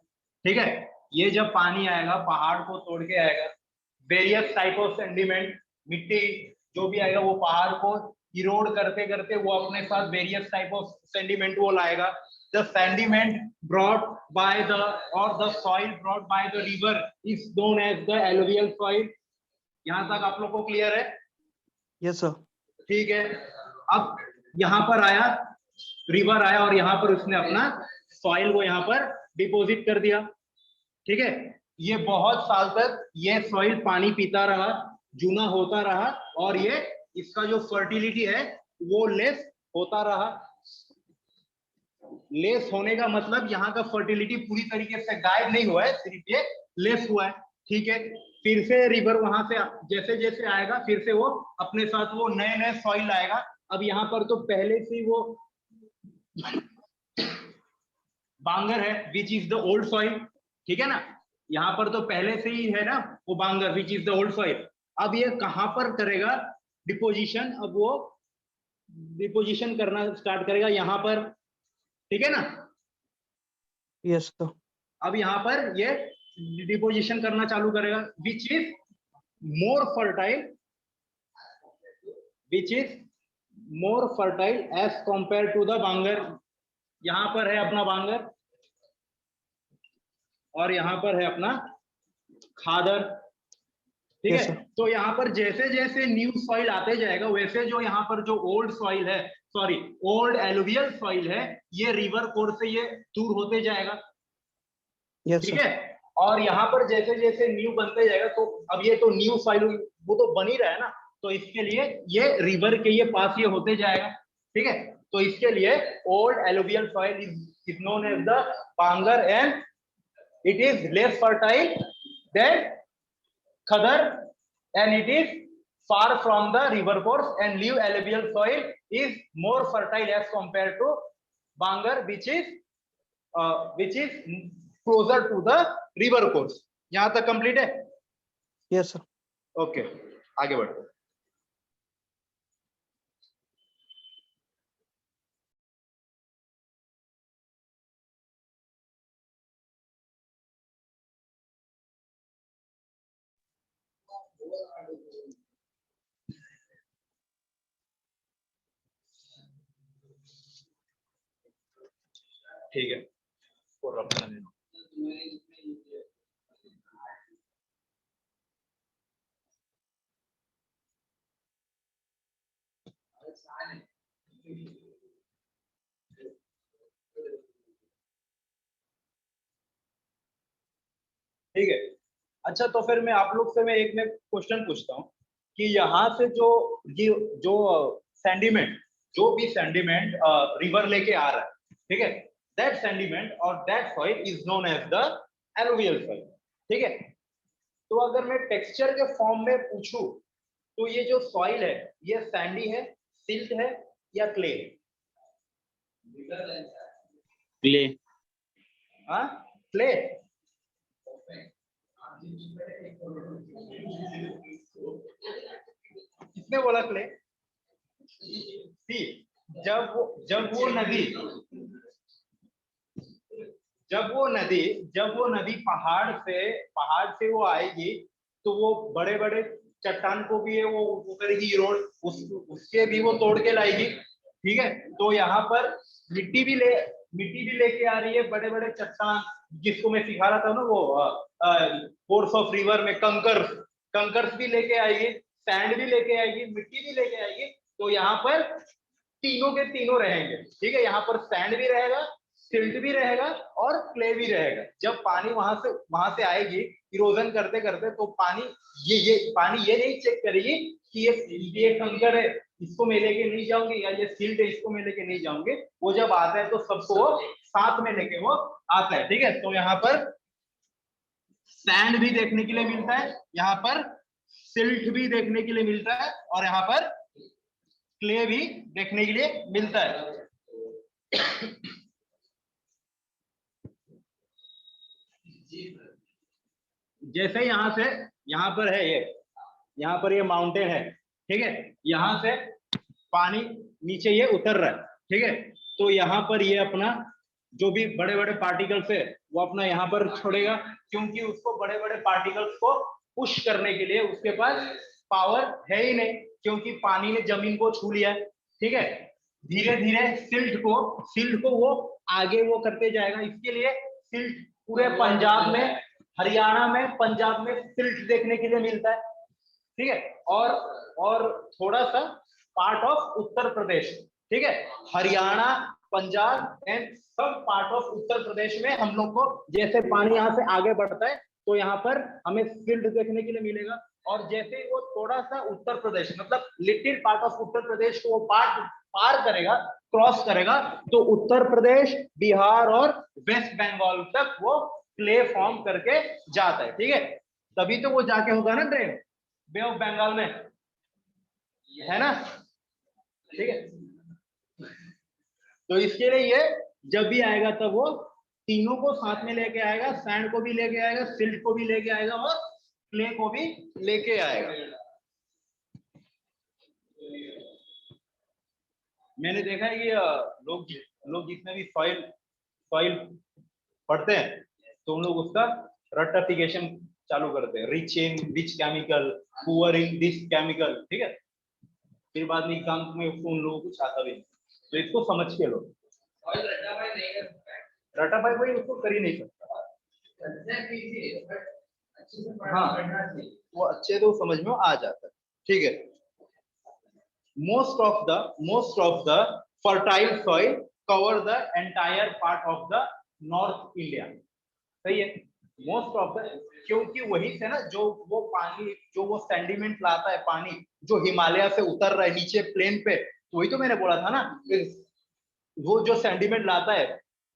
ठीक है, ये जब पानी आएगा पहाड़ को तोड़ के आएगा, वेरियस टाइप ऑफ सेंडिमेंट, मिट्टी जो भी आएगा वो पहाड़ को इरोड करते करते वो अपने साथ वेरियस टाइप ऑफ सेंडिमेंट वो लाएगा। The sediment brought by the soil brought by the river is known as the alluvial soil. यहाँ तक आप लोग को क्लियर है? Yes sir. ठीक है, अब यहाँ पर आया, रिवर आया और यहाँ पर उसने अपना सॉइल को यहाँ पर डिपॉजिट कर दिया। ठीक है, ये बहुत साल तक ये सॉइल पानी पीता रहा, जूना होता रहा और ये इसका जो फर्टिलिटी है वो लेस होता रहा। लेस होने का मतलब यहाँ का फर्टिलिटी पूरी तरीके से गायब नहीं हुआ है, सिर्फ ये लेस हुआ है। ठीक है, फिर से रिवर वहां से जैसे जैसे आएगा फिर से वो अपने साथ वो नए नए सॉइल लाएगा। अब यहाँ पर तो पहले से वो बांगर है विच इज द ओल्ड सॉइल। ठीक है ना, यहाँ पर तो पहले से ही है ना वो bhangar which is the old soil. अब ये कहां पर करेगा डिपोजिशन? अब वो डिपोजिशन करना स्टार्ट करेगा यहाँ पर। ठीक है ना? Yes sir. अब यहाँ पर ये डिपोजिशन करना चालू करेगा which is more fertile as compare to the bhangar. यहाँ पर है अपना बांगर और यहाँ पर है अपना खादर। ठीक है, तो यहाँ पर जैसे जैसे न्यू सॉइल आते जाएगा वैसे जो यहाँ पर जो ओल्ड सॉइल है, सॉरी ओल्ड एलुवियल सॉइल है, ये रिवर कोर्स से ये दूर होते जाएगा। ठीक है, और यहाँ पर जैसे जैसे न्यू बनते जाएगा तो अब ये तो न्यू सॉइल वो तो बन ही रहा है ना, तो इसके लिए ये रिवर के ये पास ये होते जाएगा। ठीक है, तो इसके लिए old alluvial soil is known as the Bangar and it is less fertile than Khadar and it is far from the river course, and new alluvial soil is more fertile as compared to Bangar which is closer to the river course. यहाँ तक complete है? Yes sir. Okay, आगे बढ़ते हैं। ठीक है, और रखना है। ठीक है। अच्छा तो फिर मैं आप लोग से मैं एक क्वेश्चन पूछता हूँ कि यहाँ से जो सेंडिमेंट, जो भी सेंडिमेंट रिवर लेके आ रहा है, ठीक है, दैट सेंडिमेंट और that soil is known as the alluvial soil. ठीक है। तो अगर मैं टेक्सचर के फॉर्म में पूछूं तो ये जो सॉइल है ये सैंडी है, सिल्ट है या क्ले? क्ले। हाँ, क्ले। किसने बोला क्ले? सी। जब वो नदी पहाड़ से वो आएगी तो वो बड़े बड़े चट्टान को भी है वो करेगी रोड, उसके भी वो तोड़ के लाएगी। ठीक है। तो यहाँ पर मिट्टी भी लेके आ रही है, बड़े बड़े चट्टान, जिसको मैं सिखा रहा था ना वो कोर्स ऑफ रिवर में कंकर्स भी लेके आएगी, सैंड भी लेके आएगी, मिट्टी भी लेके आएगी। तो यहाँ पर तीनों के तीनों रहेंगे। ठीक है। यहाँ पर सैंड भी रहेगा, सिल्ट भी रहेगा और क्ले भी रहेगा। जब पानी वहां से आएगी इरोजन करते करते, तो पानी ये नहीं चेक करेगी कि ये कंकर है इसको मैं लेके नहीं जाऊंगी या ये सिल्ट है इसको मैं लेके नहीं जाऊंगी। वो जब आता है तो सबको वो साथ में लेके वो आता है। ठीक है। तो यहाँ पर सैंड भी देखने के लिए मिलता है, यहाँ पर सिल्ट भी देखने के लिए मिलता है और यहाँ पर क्ले भी देखने के लिए मिलता है। जैसे यहाँ पर है यहाँ पर ये माउंटेन है। ठीक है। यहाँ से पानी नीचे ये उतर रहा है। ठीक है। तो यहाँ पर ये अपना जो भी बड़े बड़े पार्टिकल्स है वो अपना यहाँ पर छोड़ेगा, क्योंकि उसको बड़े बड़े पार्टिकल्स को पुश करने के लिए उसके पास पावर है ही नहीं, क्योंकि पानी ने जमीन को छू लिया है। ठीक है। धीरे धीरे सिल्ट को वो आगे वो करते जाएगा। इसके लिए सिल्ट पूरे पंजाब में, हरियाणा में, पंजाब में सिल्ट देखने के लिए मिलता है। ठीक है। और थोड़ा सा पार्ट ऑफ उत्तर प्रदेश। ठीक है। हरियाणा, पंजाब एंड सब पार्ट ऑफ उत्तर प्रदेश में हम लोग को जैसे पानी यहाँ से आगे बढ़ता है तो यहाँ पर हमें सिल्ट देखने के लिए मिलेगा। और जैसे ही वो थोड़ा सा उत्तर प्रदेश मतलब little part of Uttar Pradesh को वो पार करेगा, क्रॉस करेगा, तो उत्तर प्रदेश, बिहार और वेस्ट बंगाल तक वो क्ले फॉर्म करके जाता है। ठीक है। तभी तो वो जाके होगा ना ड्रेन बे ऑफ बंगाल में, है ना? ठीक है। तो इसके लिए ये जब भी आएगा तब वो तीनों को साथ में लेके आएगा, सैंड को भी लेके आएगा, सिल्ट को भी लेके आएगा और क्ले को भी लेके आएगा। मैंने देखा है कि लोग जितने भी सॉइल पढ़ते हैं तो उन लोग उसका रटिफिकेशन चालू करते हैं, rich in which chemical, poor in this chemical. ठीक है। फिर बाद में एग्जाम में उसको उन लोगों को कुछ आता भी नहीं, तो इसको समझ के लो। रटाफाई कोई उसको कर ही नहीं सकता। हाँ, वो अच्छे तो समझ में आ जाता है। ठीक है। most of the fertile soil cover the entire part of the North India। सही है। मोस्ट ऑफ द, क्योंकि वही से ना जो वो पानी, जो वो सेंडिमेंट लाता है, पानी जो हिमालय से उतर रहा है नीचे प्लेन पे, वही तो मैंने बोला था ना, वो जो सेंडिमेंट लाता है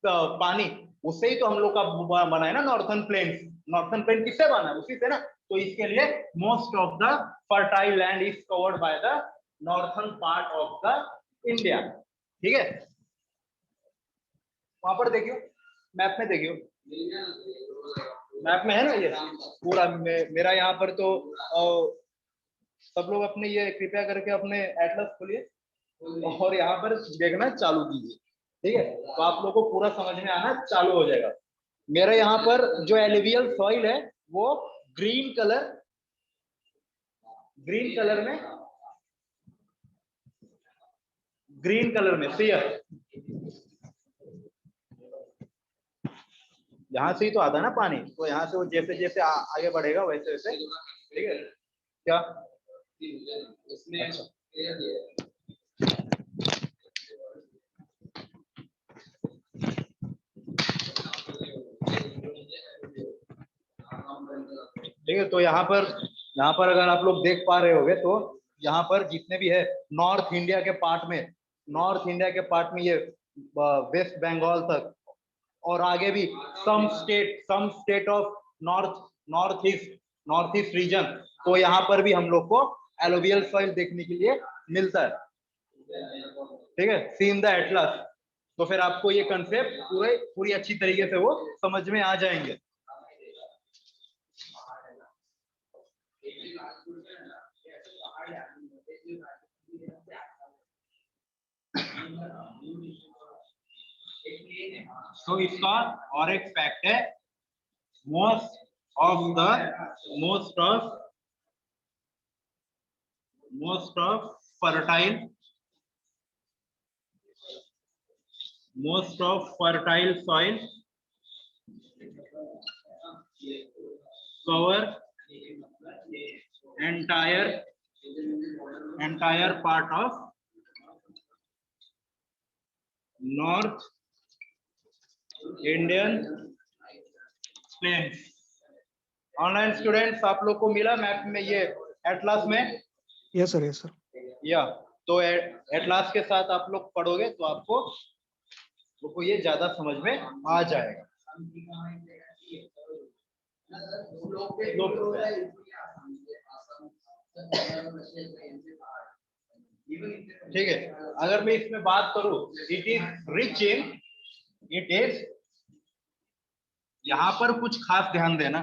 पानी, उससे ही तो हम लोग का बना है ना नॉर्थर्न प्लेन किससे बना है? उसी से ना। तो इसके लिए most of the fertile land is covered by the northern part of the India. ठीक है। वहां पर देखियो, मैप में देखियो, मैप में है ना ये पूरा मेरा यहाँ पर तो सब लोग अपने ये कृपया करके अपने एटलस खोलिए और यहाँ पर देखना चालू कीजिए। ठीक है। तो आप लोगों को पूरा समझ में आना चालू हो जाएगा। मेरा यहाँ पर जो एलुवियल सॉइल है वो ग्रीन कलर में सी है। यहाँ से ही तो आता है ना पानी, तो यहाँ से वो जैसे जैसे आगे बढ़ेगा वैसे वैसे। ठीक है। क्या अच्छा। ठीक है। तो यहाँ पर अगर आप लोग देख पा रहे होगे तो यहाँ पर जितने भी है नॉर्थ इंडिया के पार्ट में ये वेस्ट बंगाल तक और आगे भी some state of north east region, तो यहाँ पर भी हम लोग को एलोवियल सॉइल देखने के लिए मिलता है। ठीक है, सी इन द एटलस। तो फिर आपको ये कंसेप्ट पूरी अच्छी तरीके से वो समझ में आ जाएंगे। तो इसका और एक फैक्ट है, most of fertile soil cover entire part of North Indian plains। Online students आप लोग को मिला मैप में ये एटलास में? Yes sir. या तो एटलास के साथ आप लोग पढ़ोगे तो आपको ये ज्यादा समझ में आ जाएगा। ठीक है, अगर मैं इसमें बात करूं, इट इज यहाँ पर कुछ खास ध्यान देना,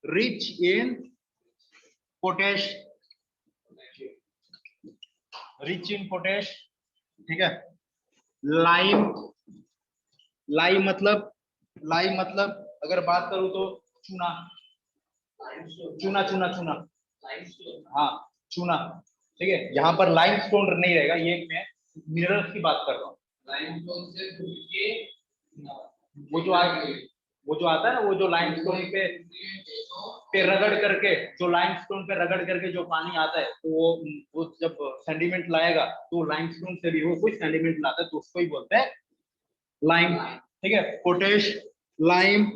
रिच इन पोटेश, ठीक है। लाइम मतलब अगर बात करूं तो चूना, हाँ चूना, ठीक है। यहाँ पर लाइमस्टोन नहीं रहेगा, ये मैं मिनरल्स की बात कर रहा हूँ। लाइमस्टोन से वो जो आता है ना, वो जो लाइमस्टोन पे रगड़ करके, जो पानी आता है, तो वो जब सेंडिमेंट लाएगा तो लाइमस्टोन से भी वो कुछ सेंडिमेंट लाता है, तो उसको ही बोलते हैं लाइम। ठीक है, पोटेश, लाइम,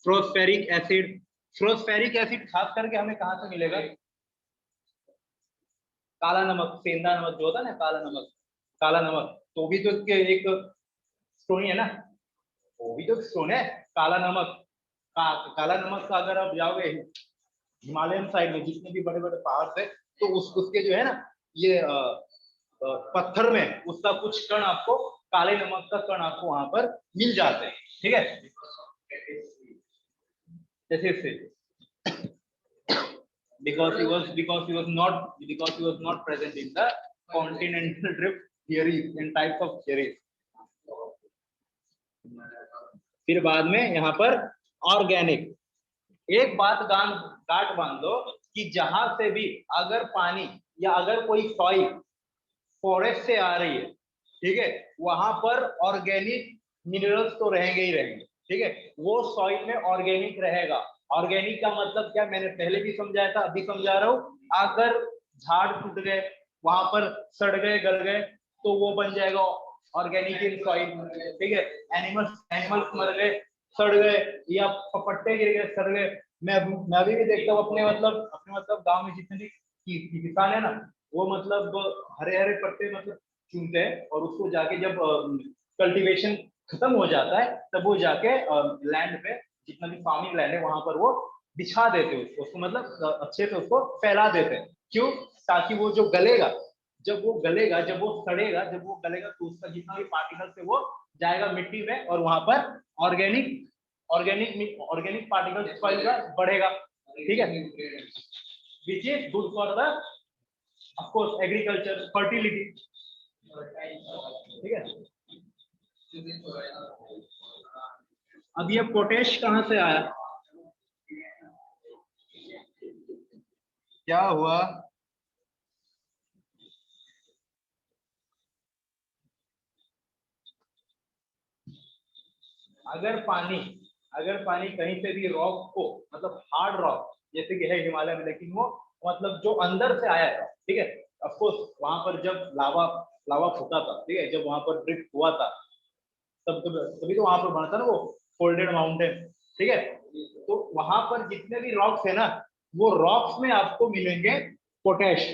फ्रोस्फेरिक एसिड खास करके हमें कहां से मिलेगा? काला नमक, सेंधा नमक जो होता है ना, काला नमक तो भी तो एक स्टोन है ना, वो भी तो स्टोन है। काला नमक का अगर आप जाओगे हिमालयन साइड में, जितने भी बड़े बड़े पहाड़ थे, तो उसके जो है ना, ये पत्थर में उसका कुछ कण आपको, काले नमक का कण आपको वहां पर मिल जाते हैं। ठीक है, जैसे because he was not present in the continental drift theories and types of theories। फिर बाद में यहाँ पर ऑर्गेनिक, एक बात गांठ बांध दो कि जहां से भी अगर पानी या अगर कोई सॉइल फॉरेस्ट से आ रही है, ठीक है, वहां पर ऑर्गेनिक मिनरल्स तो रहेंगे ही रहेंगे। ठीक है, वो सॉइल में ऑर्गेनिक रहेगा। ऑर्गेनिक का मतलब क्या, मैंने पहले भी समझाया था, अभी समझा रहा हूँ। अगर झाड़ टूट गए, वहां पर सड़ गए, गल गए, तो वो बन जाएगा ऑर्गेनिक इन सॉइल। ठीक है, एनिमल्स मर गए, सड़ गए, या पत्ते गिर गए, सड़ गए। मैं अभी भी देखता हूँ अपने मतलब गांव में जितने भी किसान है ना, वो मतलब हरे हरे पत्ते मतलब चुनते हैं, और उसको जाके जब कल्टीवेशन खत्म हो जाता है, तब वो जाके लैंड पे, जितना भी फार्मिंग लैंड है, वहां पर वो बिछा देते हैं उसको मतलब अच्छे से उसको फैला देते हैं। क्यों? ताकि वो जो गलेगा, जब वो सड़ेगा, जब वो गलेगा, तो उसका जितना भी पार्टिकल्स है वो जाएगा मिट्टी में, और वहां पर ऑर्गेनिक पार्टिकल्स सॉइल का बढ़ेगा। ठीक है, which is good for the of course agriculture, fertility. ठीक है, अब ये पोटेश कहां से आया, क्या हुआ? अगर पानी कहीं से भी रॉक को, मतलब हार्ड रॉक जैसे कि है हिमालय में, लेकिन वो मतलब जो अंदर से आया है, ठीक है, ऑफ कोर्स वहां पर जब लावा फूटा था, ठीक है, जब वहां पर ड्रिफ्ट हुआ था, तब तभी तो वहां पर बना था ना वो फोल्डेड माउंटेन, ठीक है। तो वहां पर जितने भी रॉक्स है ना, वो रॉक्स में आपको मिलेंगे पोटैश,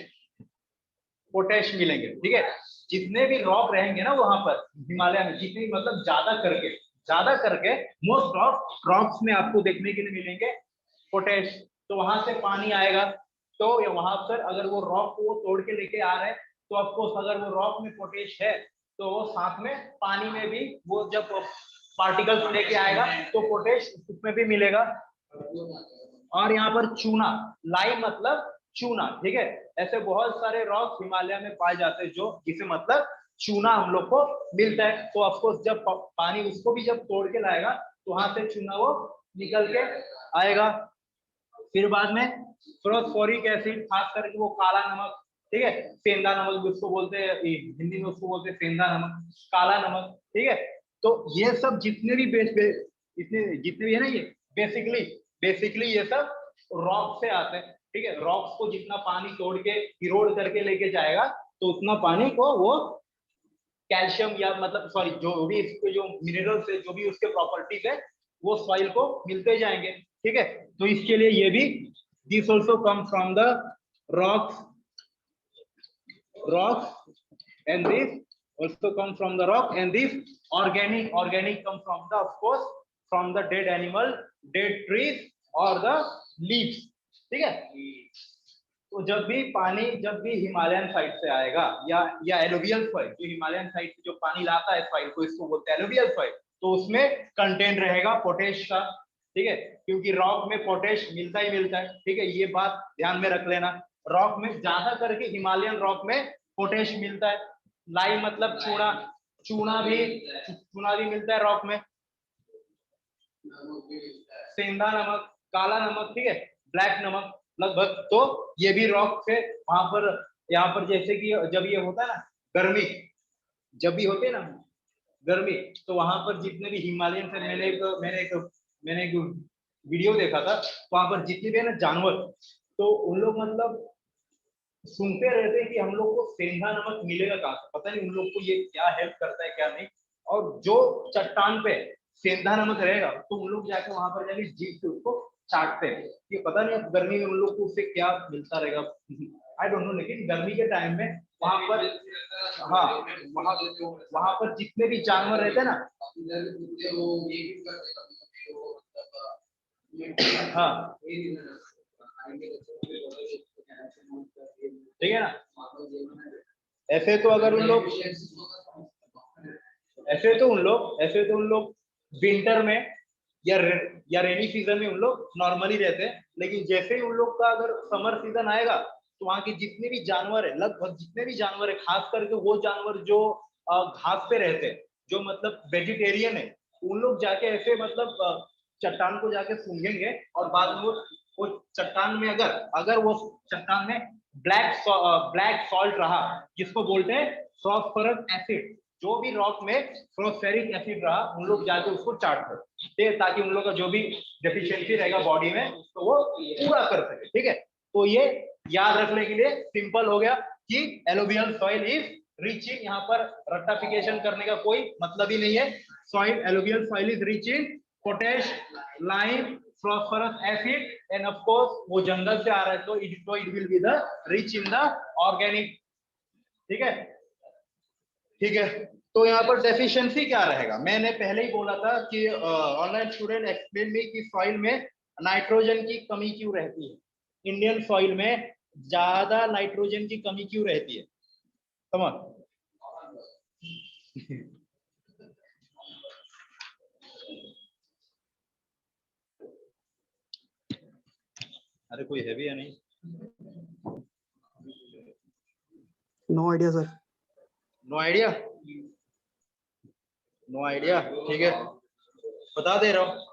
पोटैश मिलेंगे, ठीक है। जितने भी रॉक रहेंगे ना वहां पर हिमालय में, जितने मतलब ज्यादा करके मोस्ट ऑफ रॉक्स में आपको देखने के लिए मिलेंगे पोटैश। तो वहां से पानी आएगा, तो वहां पर अगर वो रॉक को तोड़ के लेके आ रहे हैं, तो ऑफकोर्स अगर वो रॉक में पोटैश है, तो वो साथ में पानी में भी वो जब पार्टिकल्स लेके आएगा तो पोटैश उसमें भी मिलेगा। और यहाँ पर चूना, लाइम मतलब चूना, ठीक है। ऐसे बहुत सारे रॉक हिमालय में पाए जाते हैं जो जिसे मतलब चूना हम लोग को मिलता है। तो ऑफकोर्स जब पानी उसको भी जब तोड़ के लाएगा तो वहां से चूना वो निकल के आएगा। फिर बाद में फोस्फोरिक एसिड, खास करके वो काला नमक, ठीक है, सेंधा नमक भी उसको बोलते हैं, हिंदी में उसको बोलते हैं सेंधा नमक, काला नमक, ठीक है। तो ये सब जितने भी इतने जितने भी है ना, ये बेसिकली ये सब रॉक से आते हैं, ठीक है। रॉक्स को जितना पानी तोड़ के इरोड करके लेके जाएगा, तो उतना पानी को वो कैल्शियम या मतलब सॉरी जो भी इसके जो मिनरल्स है, जो भी उसके प्रॉपर्टीज है, वो सॉइल को मिलते जाएंगे, ठीक है। तो इसके लिए ये भी this also come from the rocks and this also come from the rock, and this organic come from the, of course, from the dead animal, dead trees or the leaves, ठीक है। तो जब भी हिमालयन साइड से आएगा या alluvial soil, जो Himalayan side से जो पानी लाता है सॉइल को, इसको बोलते हैं एलुवियल सॉइल, तो उसमें कंटेंट रहेगा पोटेश का, ठीक है। क्योंकि रॉक में पोटेश मिलता ही मिलता है, ठीक है, ये बात ध्यान में रख लेना। रॉक में ज्यादा करके हिमालयन रॉक में पोटेश मिलता है। लाई मतलब चूना, चूना भी मिलता है रॉक में। सेंधा नमक, काला नमक, ठीक है, ब्लैक नमक लगभग। तो ये भी रॉक से वहां पर, यहाँ पर जैसे कि जब ये होता है ना गर्मी, जब भी होते है ना गर्मी, तो वहां पर जितने भी हिमालयन से मैंने एक वीडियो देखा था, वहां पर जितने भी है ना जानवर, तो उन लोग मतलब सुनते रहते हैं कि हम लोग को सेंधा नमक मिलेगा कहाँ से, पता नहीं उन लोग को ये क्या हेल्प करता है क्या नहीं। और जो चट्टान पे सेंधा नमक रहेगा, तो उन लोग जाके वहां पर जाके जीभ से उसको चाटते हैं। ये पता नहीं अब गर्मी में उन लोग को उससे क्या मिलता रहेगा, आई डोंट नो। लेकिन गर्मी के टाइम में वहां पर, हाँ, वहां पर जितने भी जानवर रहते हैं ना, हाँ, ठीक है ना। ऐसे तो अगर उन लोग ऐसे तो उन लोग विंटर में या रेनी सीजन में उन लोग नॉर्मली रहते हैं। लेकिन जैसे ही उन लोग का अगर समर सीजन आएगा, तो वहां के जितने भी जानवर है, लगभग जितने भी जानवर है, खास करके वो जानवर जो घास पे रहते हैं, जो मतलब वेजिटेरियन है, उन लोग जाके ऐसे मतलब चट्टान को जाके सूंघेंगे, और बाद में वो चट्टान में अगर वो चट्टान में ब्लैक सॉल्ट रहा, जिसको बोलते हैं फॉस्फोरस एसिड, जो भी रॉक में फॉस्फेरिक एसिड रहा, उन लोग जाके उसको चाटते हैं, ताकि उन लोग का जो भी डेफिशिएंसी रहेगा बॉडी में, उसको वो पूरा कर सके, ठीक है। तो ये याद रखने के लिए सिंपल हो गया कि alluvial soil is rich in, यहाँ पर रट्टाफिकेशन करने का कोई मतलब ही नहीं है। Soil, alluvial soil is rich in potash, lime, phosphorus acid, and of course वो जंगल से आ रहा है, तो it will be the rich in the organic, ठीक है, ठीक है। तो यहाँ पर डेफिशिएंसी क्या रहेगा, मैंने पहले ही बोला था कि ऑनलाइन स्टूडेंट एक्सप्लेन मी कि सॉइल में नाइट्रोजन की कमी क्यों रहती है, इंडियन सॉइल में ज्यादा नाइट्रोजन की कमी क्यों रहती है, समझ। अरे कोई है भी या नहीं? No idea sir. No idea, no idea, ठीक है, बता दे रहा हूँ।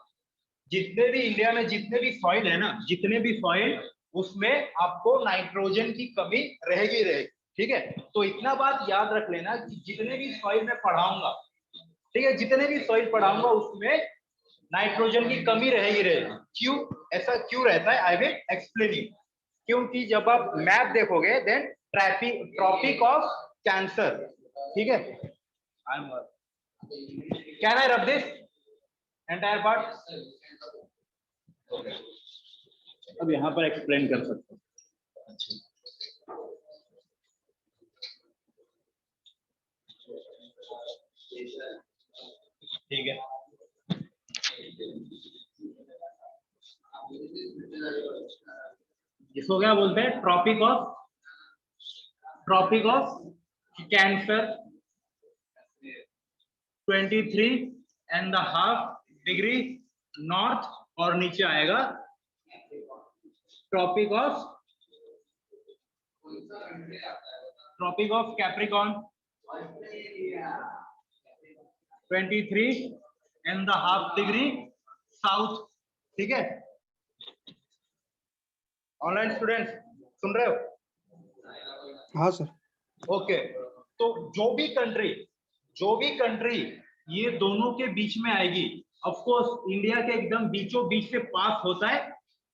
जितने भी इंडिया में जितने भी सॉइल है ना, जितने भी सॉइल, उसमें आपको नाइट्रोजन की कमी रहेगी रहेगी, ठीक है। तो इतना बात याद रख लेना कि जितने भी सॉइल में पढ़ाऊंगा, ठीक है, जितने भी सॉइल पढ़ाऊंगा उसमें नाइट्रोजन की कमी रहेगी रहेगी। क्यों ऐसा क्यों रहता है, आई विल एक्सप्लेन यू। क्योंकि जब आप मैप देखोगे, देन ट्रॉपिक ऑफ कैंसर, ठीक है, can I rub this entire part? अब यहाँ पर एक्सप्लेन कर सकते हो। ठीक है, इसको क्या बोलते हैं? Tropic of cancer 23.5 degree north, और नीचे आएगा tropic of capricorn 23.5 degree south. ठीक है, ऑनलाइन स्टूडेंट्स सुन रहे हो? हाँ सर। ओके, तो जो भी कंट्री ये दोनों के बीच में आएगी, ऑफ कोर्स इंडिया के एकदम बीचों बीच से पास होता है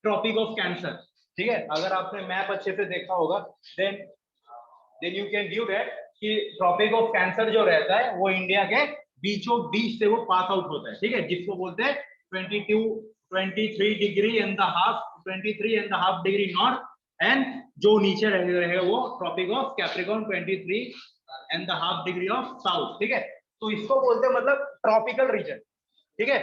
ट्रॉपिक ऑफ कैंसर। ठीक है, अगर आपने मैप अच्छे से देखा होगा then you can view that कि ट्रॉपिक ऑफ कैंसर जो रहता है वो इंडिया के बीचों बीच से वो पास आउट होता है। ठीक है, जिसको बोलते हैं 23.5 डिग्री नॉर्थ, एंड जो नीचे रहेगा वो tropic of capricorn 23.5 degree of south. ठीक है, तो इसको बोलते हैं मतलब ट्रॉपिकल रीजन। ठीक है,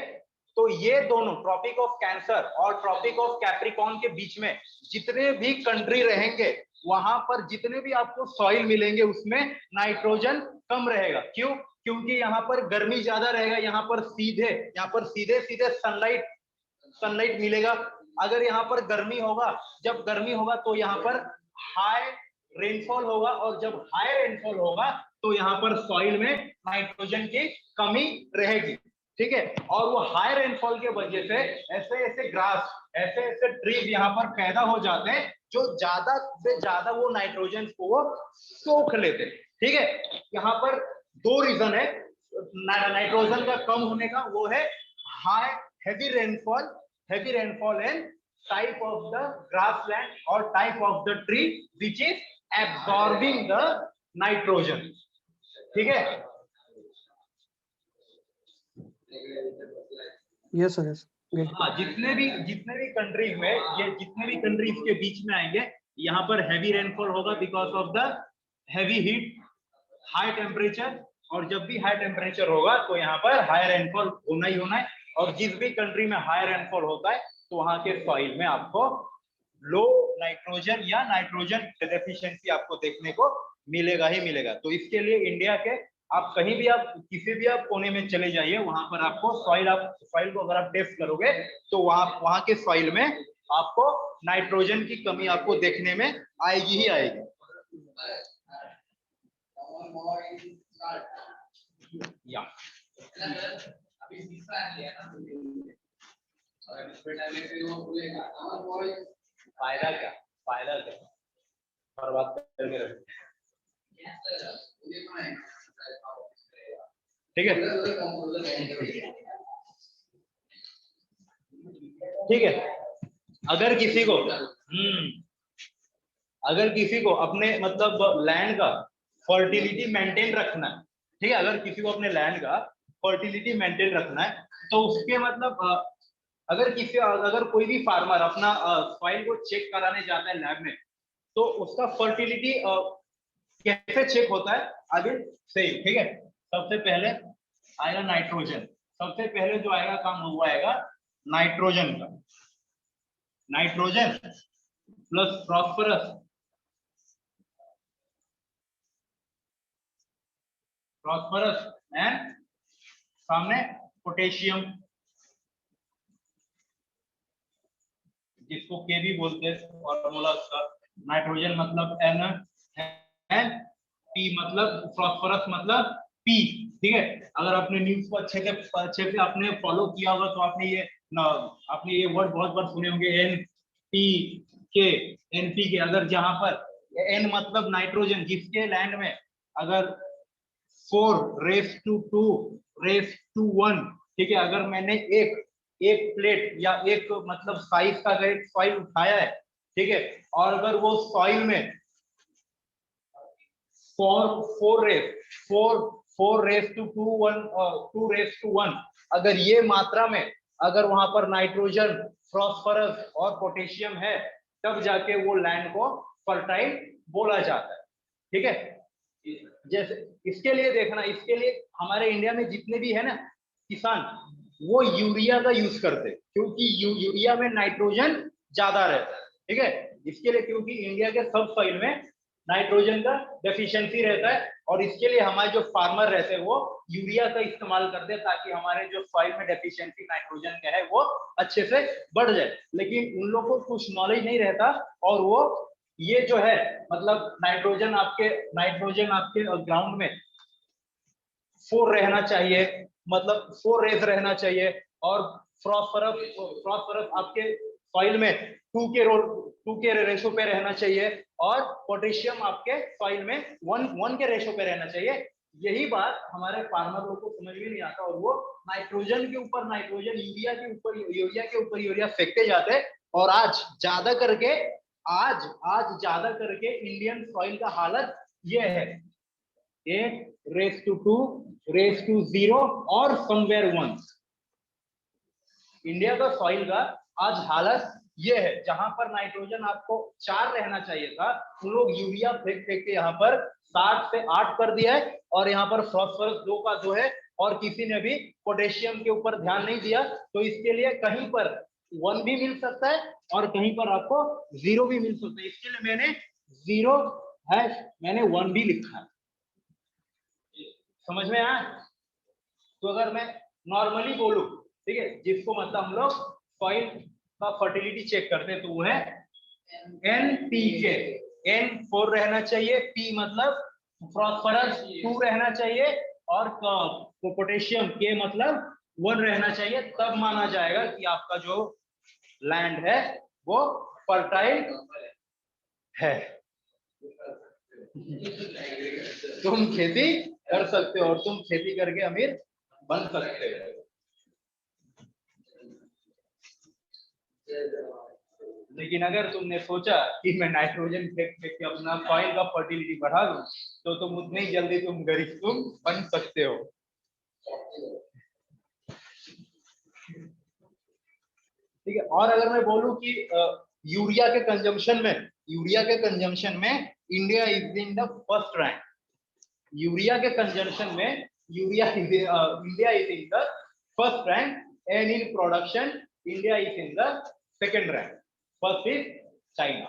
तो ये दोनों ट्रॉपिक ऑफ कैंसर और ट्रॉपिक ऑफ कैप्रिकॉर्न के बीच में जितने भी कंट्री रहेंगे, वहां पर जितने भी आपको सॉइल मिलेंगे उसमें नाइट्रोजन कम रहेगा। क्यों? क्योंकि यहाँ पर गर्मी ज्यादा रहेगा, यहाँ पर सीधे सनलाइट मिलेगा। अगर यहाँ पर गर्मी होगा, जब गर्मी होगा तो यहाँ पर हाई रेनफॉल होगा, और जब हाई रेनफॉल होगा तो यहाँ पर सॉइल में नाइट्रोजन की कमी रहेगी। ठीक है, और वो हाई रेनफॉल के वजह से ऐसे ग्रास, ऐसे ट्रीज यहाँ पर पैदा हो जाते हैं जो ज्यादा से ज्यादा वो नाइट्रोजन को वो सोख लेते हैं। ठीक है, यहाँ पर दो रीजन है नाइट्रोजन का कम होने का, वो है high heavy rainfall and type of the grassland और type of the tree which is absorbing the nitrogen. ठीक है, यस सर, यस। हाँ, जितने भी कंट्रीज में जितने भी कंट्रीज के बीच में आएंगे, यहाँ पर हैवी रेनफॉल होगा because of the heavy heat, high temperature, और जब भी हाई टेम्परेचर होगा तो यहाँ पर हाई रेनफॉल होना ही होना है। और जिस भी कंट्री में हाई रेनफॉल होता है तो वहां के सॉइल में आपको लो नाइट्रोजन या नाइट्रोजन डेफिशिएंसी आपको देखने को मिलेगा ही मिलेगा। तो इसके लिए इंडिया के आप कहीं भी, आप किसी भी आप कोने में चले जाइए, वहां पर आपको सॉइल को अगर आप टेस्ट करोगे तो वहां के सॉइल में आपको नाइट्रोजन की कमी आपको देखने में आएगी ही आएगी। या फायदा क्या बर्बाद करके रखें। ठीक है, ठीक है, अगर किसी को अपने मतलब लैंड का फर्टिलिटी मेंटेन रखना है, ठीक है, अगर किसी को अपने लैंड का फर्टिलिटी मेंटेन रखना है तो उसके मतलब अगर कोई भी फार्मर अपना सॉइल को चेक कराने जाता है लैब में, तो उसका फर्टिलिटी कैसे चेक होता है आगे से। ठीक है, सबसे पहले आएगा नाइट्रोजन, सबसे पहले जो आएगा काम वो आएगा नाइट्रोजन का, नाइट्रोजन प्लस फॉस्फोरस एंड सामने पोटेशियम, जिसको के भी बोलते हैं फॉर्मूला उसका। नाइट्रोजन मतलब N, P मतलब फॉस्फोरस मतलब P। ठीक है, अगर आपने न्यूज को अच्छे से आपने फॉलो किया होगा तो आपने ये वर्ड बहुत बार सुने होंगे, NPK। अगर जहां पर N मतलब नाइट्रोजन, जिसके लैंड में अगर 4:2:1, ठीक है, अगर मैंने एक प्लेट या एक मतलब साइज का अगर एक सॉइल उठाया है, ठीक है, और अगर वो सॉइल में 4:2:1 अगर ये मात्रा में अगर वहां पर नाइट्रोजन, फॉस्फोरस और पोटेशियम है, तब जाके वो लैंड को फर्टाइल बोला जाता है। ठीक है, जैसे इसके लिए देखना, इसके लिए हमारे इंडिया में जितने भी है ना किसान, वो यूरिया का यूज करते हैं, क्योंकि यूरिया में नाइट्रोजन ज्यादा रहता है। ठीक है, इसके लिए, क्योंकि इंडिया के सब सॉइल में नाइट्रोजन का डेफिशिएंसी रहता है, और इसके लिए हमारे जो फार्मर रहते हैं वो यूरिया का इस्तेमाल करते हैं, ताकि हमारे जो सॉइल में डेफिशिएंसी नाइट्रोजन का है वो अच्छे से बढ़ जाए। लेकिन उन लोगों को कुछ नॉलेज नहीं रहता, और वो ये जो है मतलब नाइट्रोजन आपके ग्राउंड में 4 रहना चाहिए, मतलब 4 रेज रहना चाहिए, और फॉस्फोरस आपके सॉइल में 2 के रेशो पे रहना चाहिए, और पोटेशियम आपके सॉइल में 1 के रेशो पे रहना चाहिए। यही बात हमारे फार्मर लोगों को समझ में नहीं आता, और वो नाइट्रोजन के ऊपर नाइट्रोजन, यूरिया के ऊपर यूरिया फेंकते जाते हैं। और आज ज्यादा करके इंडियन सॉइल का हालत ये है, 8:2:0 और समवेयर 1। इंडिया का सॉइल का आज हालत ये है, जहां पर नाइट्रोजन आपको 4 रहना चाहिए था, उन लोग यूरिया फेंक के यहाँ पर 7 से 8 कर दिया है, और यहाँ पर फॉस्फोरस 2 का 2 है, और किसी ने भी पोटेशियम के ऊपर ध्यान नहीं दिया। तो इसके लिए कहीं पर 1 भी मिल सकता है, और कहीं पर आपको 0 भी मिल सकता है। इसके लिए मैंने 0 है, मैंने 1 भी लिखा है। समझ में आया? तो अगर मैं नॉर्मली बोलूं, ठीक है, जिसको मतलब हम लोग सॉइल का फर्टिलिटी चेक करते हैं, तो वो है NPK। N 4 रहना चाहिए, P मतलब फॉस्फोरस 2 रहना चाहिए, और पोटेशियम K मतलब 1 रहना चाहिए। तब माना जाएगा कि आपका जो लैंड है वो फर्टाइल है, तुम खेती कर सकते हो, और तुम खेती करके अमीर बन सकते हो। लेकिन अगर तुमने सोचा कि मैं नाइट्रोजन फेंक के अपना सॉइल का फर्टिलिटी बढ़ा लूं, तो तुम उतनी जल्दी गरीब बन सकते हो। ठीक है, और अगर मैं बोलूं कि यूरिया के कंजम्पशन में India is in the first rank. Urea के कंजम्पशन में India is in the first rank, and in production India is in the second rank. First is China.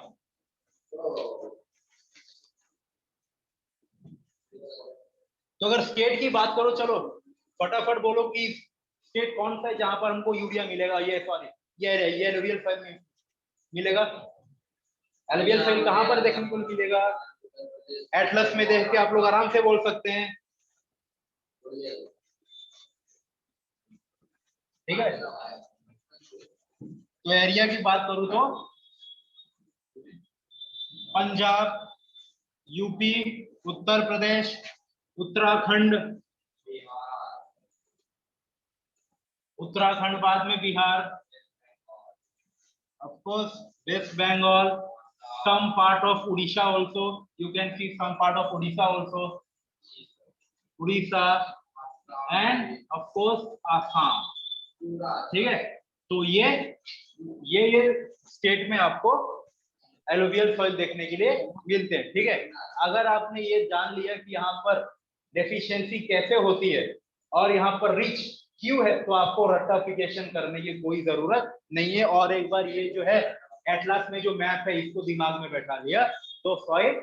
तो अगर स्टेट की बात करो, चलो फटाफट बोलो कि स्टेट कौन सा है जहां पर हमको यूरिया मिलेगा। ये एलुवियल फाइल में मिलेगा। एलुवियल फाइल कहां पर देखने को मिलेगा? एटलस में देख के आप लोग आराम से बोल सकते हैं। ठीक है, तो एरिया की बात करूं तो पंजाब, यूपी, उत्तर प्रदेश, उत्तराखंड, बाद में Bihar, of course West Bengal, some part of Odisha also, you can see some part of Odisha also, Odisha, and of course Assam। ठीक है, तो ये स्टेट में आपको एलुवियल सॉइल देखने के लिए मिलते हैं। ठीक है, अगर आपने ये जान लिया कि यहाँ पर डेफिशिएंसी कैसे होती है और यहाँ पर रिच क्यों है, तो आपको रेक्टिफिकेशन करने की कोई जरूरत नहीं है। और एक बार ये जो है एटलस में जो मैप है, इसको दिमाग में बैठा लिया तो सॉइल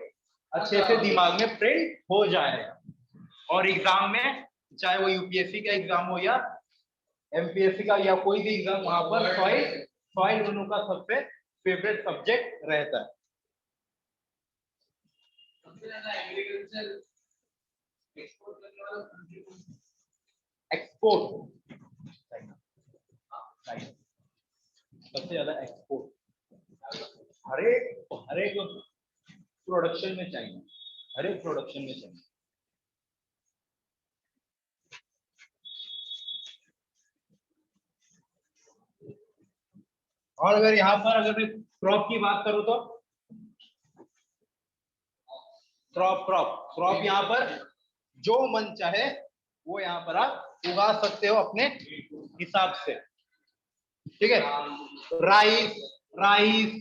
अच्छे से दिमाग में प्रिंट हो जाएगा। और एग्जाम में, चाहे वो यूपीएससी का एग्जाम हो या एमपीएससी का या कोई भी एग्जाम, वहां पर सॉइल दोनों का सबसे फेवरेट सब्जेक्ट रहता है। एक्सपोर्ट सबसे ज्यादा एक्सपोर्ट हर एक प्रोडक्शन में चाहिए, और अगर यहाँ पर अगर मैं क्रॉप की बात करूं तो क्रॉप यहाँ पर जो मन चाहे वो यहाँ पर आप उगा सकते हो अपने हिसाब से, ठीक है। Rice, rice,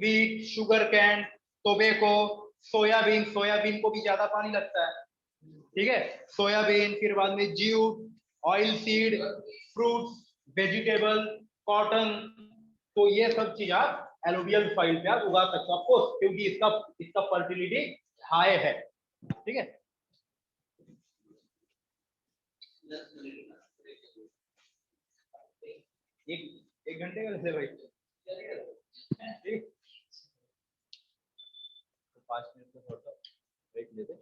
wheat, sugar cane, tobacco, soybean, soybean को भी ज्यादा पानी लगता है, ठीक है। सोयाबीन, फिर बाद में jute, oil seed, fruits, vegetable, cotton, तो ये सब चीज आप एलुवियल सॉइल पे आप उगा सकते हो आपको, क्योंकि इसका इसका फर्टिलिटी हाई है, ठीक है। एक घंटे का जैसे भाई, ठीक, तो 5 मिनट का थोड़ा ब्रेक लेते।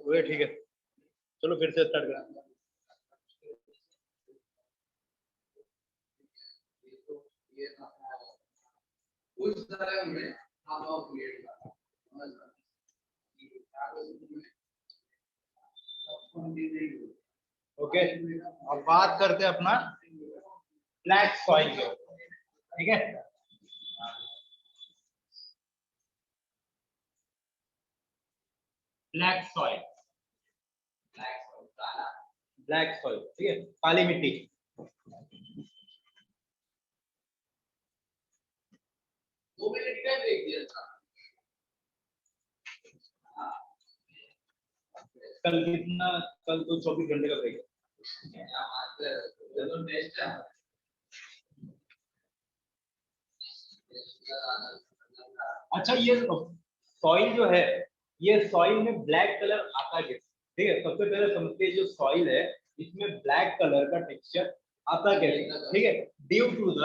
वो ठीक है, चलो फिर से स्टार्ट करें। उस तरह में आप क्रिएट ओके, अब बात करते हैं अपना ब्लैक सॉइल के, ठीक है। ब्लैक सॉइल, ब्लैक सॉइल, ठीक है, काली मिट्टी। कल कितना, कल तो 24 घंटे का ब्रेक है। अच्छा, ये सॉइल जो है, ये सॉइल में ब्लैक कलर आता है, ठीक है। सबसे पहले समझते हैं जो सॉइल है इसमें ब्लैक कलर का टेक्सचर आता कैसे, ठीक है। ड्यू टू द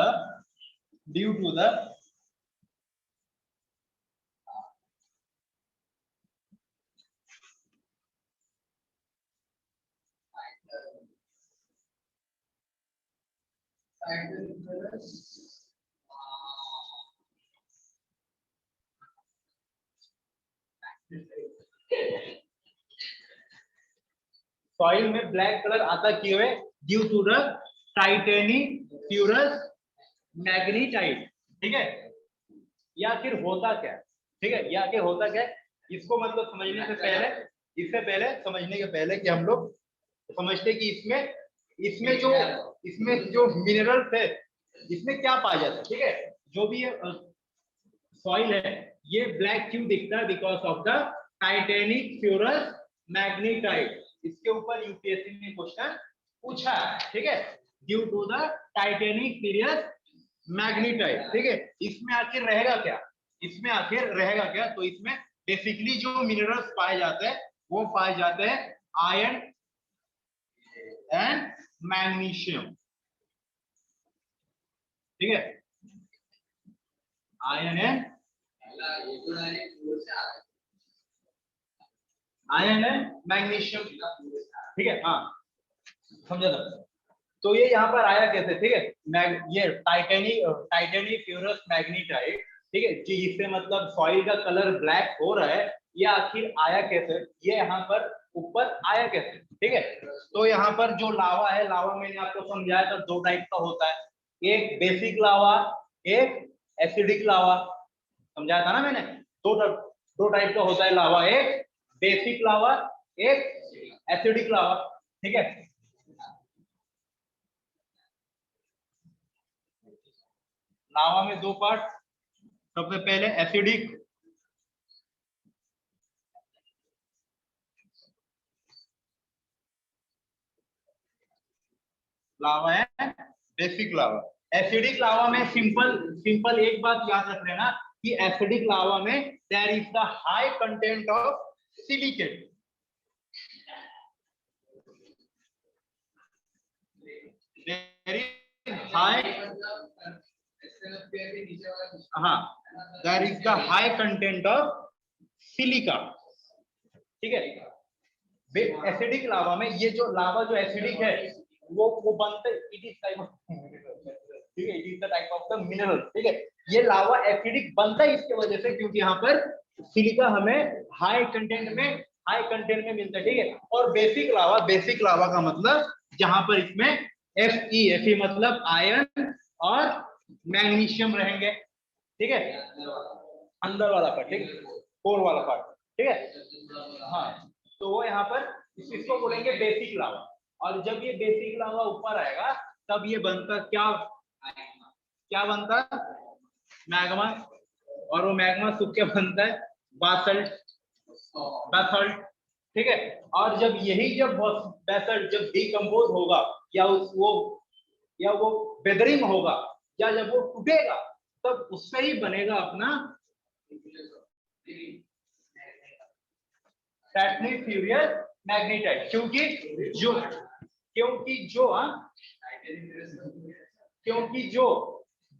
सॉइल में ब्लैक कलर आता क्यों है? Due to the titaniferous magnetite, ठीक है। या फिर होता क्या, ठीक है, या फिर होता क्या, इसको मतलब समझने से पहले, इससे पहले समझने के पहले कि हम लोग समझते कि इसमें जो मिनरल्स है इसमें क्या पाया जाता है, ठीक है। जो भी सॉइल है ये ब्लैक क्यों दिखता है? Because of the titaniferous magnetite. इसके ऊपर यूपीएससी ने क्वेश्चन पूछा है, ठीक है। Due to the titaniferous magnetite, ठीक है। इसमें आखिर रहेगा क्या, इसमें आखिर रहेगा क्या? तो इसमें बेसिकली जो मिनरल्स पाए जाते हैं वो पाए जाते हैं आयरन एंड मैग्नीशियम, ठीक है। आयरन एंड मैग्नीशियम, ठीक है। हाँ, समझा था। तो ये यहाँ पर आया कैसे, ठीक है। ये टाइटेनिफिउरस मैग्नीटाइट, ठीक है, जिससे मतलब सॉइल का कलर ब्लैक हो रहा है, ये आखिर आया कैसे, ये यहाँ पर ऊपर आया कैसे, ठीक है। तो यहाँ पर जो लावा है, लावा मैंने आपको समझाया था दो टाइप का होता है, एक बेसिक लावा, एक एसिडिक लावा, समझाया था ना मैंने। दो टाइप का होता है लावा, एक बेसिक लावा, एक एसिडिक लावा, ठीक है। लावा में दो पार्ट, सबसे पहले एसिडिक, लावा है बेसिक लावा। एसिडिक लावा में सिंपल एक बात याद रख लेना कि एसिडिक लावा में there is the high content of silicate, there is high, हाँ, there is the high content of silica, ठीक है। एसिडिक लावा में ये जो लावा जो एसिडिक है वो बनता है, इट इज टाइप ऑफ, ठीक है, it is the type of the mineral, ठीक है। ये लावा एसिडिक बनता है इसके वजह से क्योंकि यहाँ पर सिलिका हमें हाई कंटेंट में मिलता है, ठीक है। और बेसिक लावा का मतलब जहां पर इसमें Fe मतलब आयरन और मैग्नीशियम रहेंगे, ठीक है, अंदर वाला पार्ट, ठीक है, कोर वाला पार्ट, ठीक है। हाँ, तो वो यहाँ पर इसको बोलेंगे बेसिक लावा। और जब ये बेसिक लावा ऊपर आएगा तब ये बनता क्या बनता? मैग्मा। और वो मैग्मा सूख के बनता है बासल्ट, ठीक है। और जब बेसल्ट जब डिकम्पोज होगा या वो वेदरिंग होगा या जब वो टूटेगा तब उससे ही बनेगा अपना टाइटेनिफिउरस मैग्नीटाइट। क्योंकि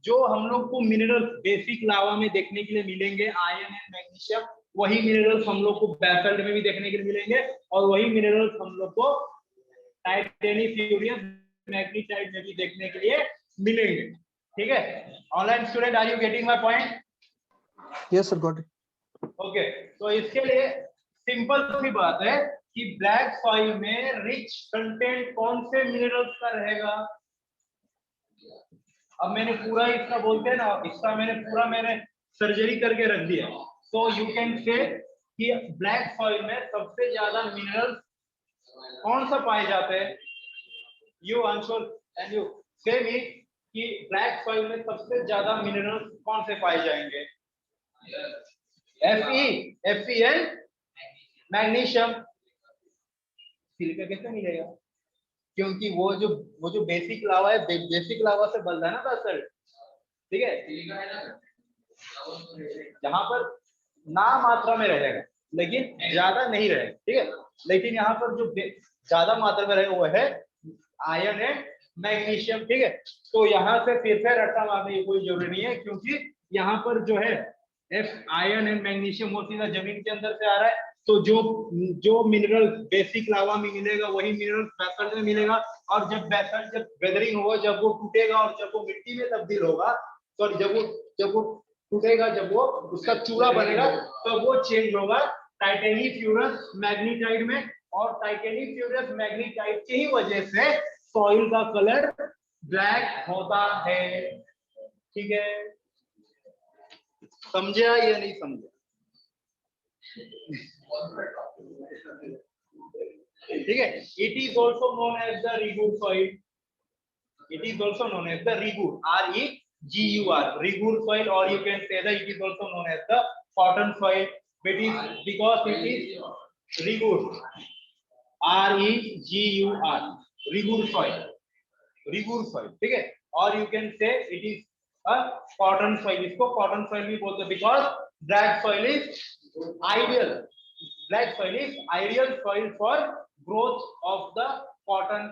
जो हम लोग को मिनरल्स बेसिक लावा में देखने के लिए मिलेंगे आयरन एंड मैग्नीशियम, वही मिनरल्स हम लोग को बेसल्ट में भी देखने के लिए मिलेंगे और वही मिनरल्स हम लोग को टाइटेनिफिउरस मैग्नीटाइट में भी देखने के लिए मिलेंगे, ठीक है। Online student, are you getting my point? Yes sir, got it. Okay, तो इसके लिए सिंपल सी बात है कि ब्लैक सॉइल में रिच कंटेंट कौन से मिनरल्स का रहेगा। अब मैंने पूरा इसका बोलते हैं ना, इसका मैंने सर्जरी करके रख दिया। सो यू कैन से कि ब्लैक सॉइल में सबसे ज्यादा मिनरल्स कौन सा पाए जाते हैं। यू आंसर एंड यू से मी कि ब्लैक सॉइल में सबसे ज्यादा मिनरल्स कौन से पाए जाएंगे। Fe and magnesium. सिलिका कैसे मिलेगा, क्योंकि वो जो बेसिक लावा है, बेसिक लावा से बनता है ना बेसल्ट, ठीक है, जहां पर ना मात्रा में रहेगा लेकिन ज्यादा नहीं रहेगा, ठीक है। लेकिन यहाँ पर जो ज्यादा मात्रा में रहेगा वो है आयरन एंड मैग्नीशियम, ठीक है। तो यहाँ से फिर से रट्टा मारने की कोई जरूरी नहीं है, क्योंकि यहाँ पर जो है आयरन एंड मैग्नीशियम वो सीधा जमीन के अंदर से आ रहा है। तो जो मिनरल बेसिक लावा में मिलेगा वही मिनरल बेसल्ट में मिलेगा। और जब बेसल्ट जब वेदरिंग होगा, जब वो टूटेगा और जब वो मिट्टी में तब्दील होगा, तो जब वो टूटेगा, जब वो उसका चूड़ा बनेगा, तो वो चेंज होगा टाइटेनी फ्यूरस मैग्नीटाइट में। और टाइटेनी फ्यूरस मैग्नीटाइट की ही वजह से सॉइल का कलर ब्लैक होता है, ठीक है। समझा या नहीं समझा? ठीक है। It is also known as the regur soil. It is also known as the regur, REGUR, regur soil. और you can say that it is also known as the cotton soil, because it is regur, REGUR, regur soil, regur soil, ठीक है। और you can say it is a cotton soil, इसको cotton soil भी बोलते हैं, because black soil is ideal, black soil is ideal soil for growth of the cotton,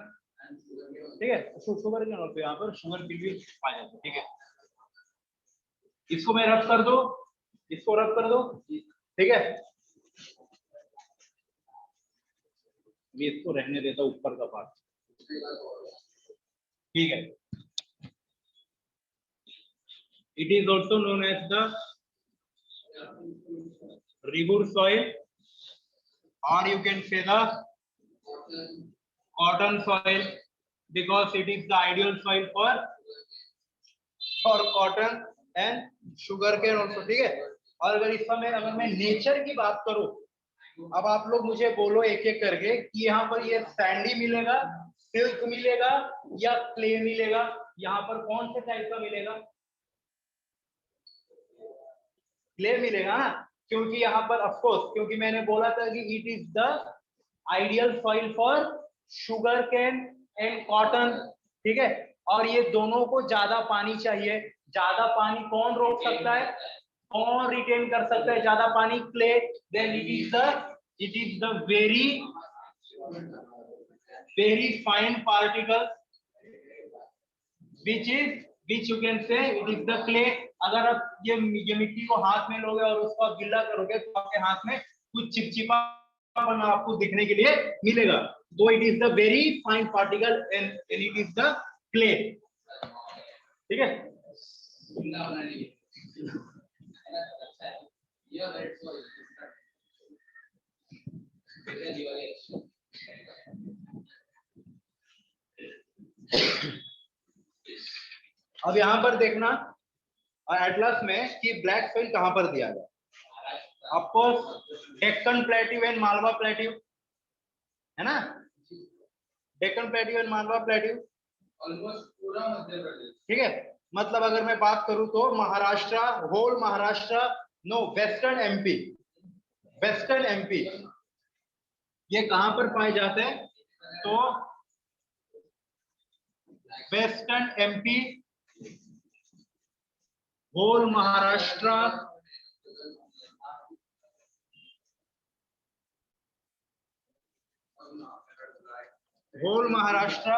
ठीक है। Sugar के नोट पे यहाँ पर शुगर भी पाया जाता है, ठीक है। इसको मैं रब कर दो, इसको रब कर दो, ठीक है। मैं इसको रहने देता हूं ऊपर का पार्ट, ठीक है। It is also known as the rigour soil, or you can say the cotton soil, because it is the ideal soil for cotton and sugarcane also, ठीक है। और अगर इस समय अगर मैं नेचर की बात करूं, अब आप लोग मुझे बोलो एक एक करके कि यहाँ पर ये सैंडी मिलेगा, सिल्क मिलेगा या क्ले मिलेगा, यहाँ पर कौन से टाइप का मिलेगा? क्ले मिलेगा ना, क्योंकि यहाँ पर ऑफ कोर्स, क्योंकि मैंने बोला था कि it is the ideal soil for sugar cane and cotton, ठीक है। और ये दोनों को ज्यादा पानी चाहिए। ज्यादा पानी कौन रोक सकता है, कौन रिटेन कर सकता है ज्यादा पानी? Clay. Then it is the very fine particle which you can say it is the clay। अगर आप ये मिट्टी को हाथ में लोगे और उसको आप गिल्ला करोगे तो आपके हाथ में कुछ चिपचिपा बना आपको दिखने के लिए मिलेगा। तो it is the very fine particle and it is the clay, ठीक है। अब यहाँ पर देखना एटलस में कि ब्लैक सॉइल कहां पर दिया गया। Of course Deccan plateau and Malwa plateau, है ना। Deccan plateau and Malwa plateau almost पूरा मध्य प्रदेश, ठीक है। मतलब अगर मैं बात करूं तो Maharashtra, whole Maharashtra, no western MP, western MP ये कहां पर पाए जाते हैं? तो western MP, whole Maharashtra, whole Maharashtra,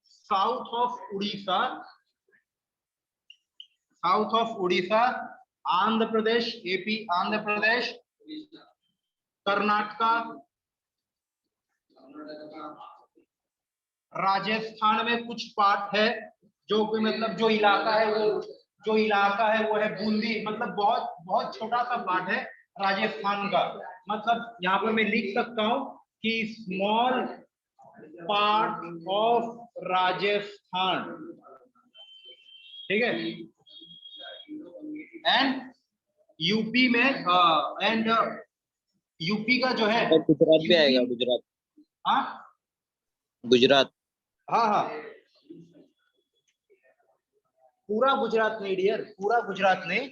south of Orissa, south of Orissa, Andhra Pradesh, AP Andhra Pradesh, Karnataka, Rajasthan में कुछ पार्ट है, जो कि मतलब जो इलाका है वो है बूंदी, मतलब बहुत बहुत छोटा सा पार्ट है राजस्थान का, मतलब यहाँ पर मैं लिख सकता हूँ कि स्मॉल पार्ट ऑफ राजस्थान, ठीक है, एंड यूपी में एंड यूपी का जो है, और गुजरात भी आएगा, यूपी, गुजरात। हाँ गुजरात। हाँ हाँ, पूरा गुजरात नहीं डियर, पूरा गुजरात नहीं,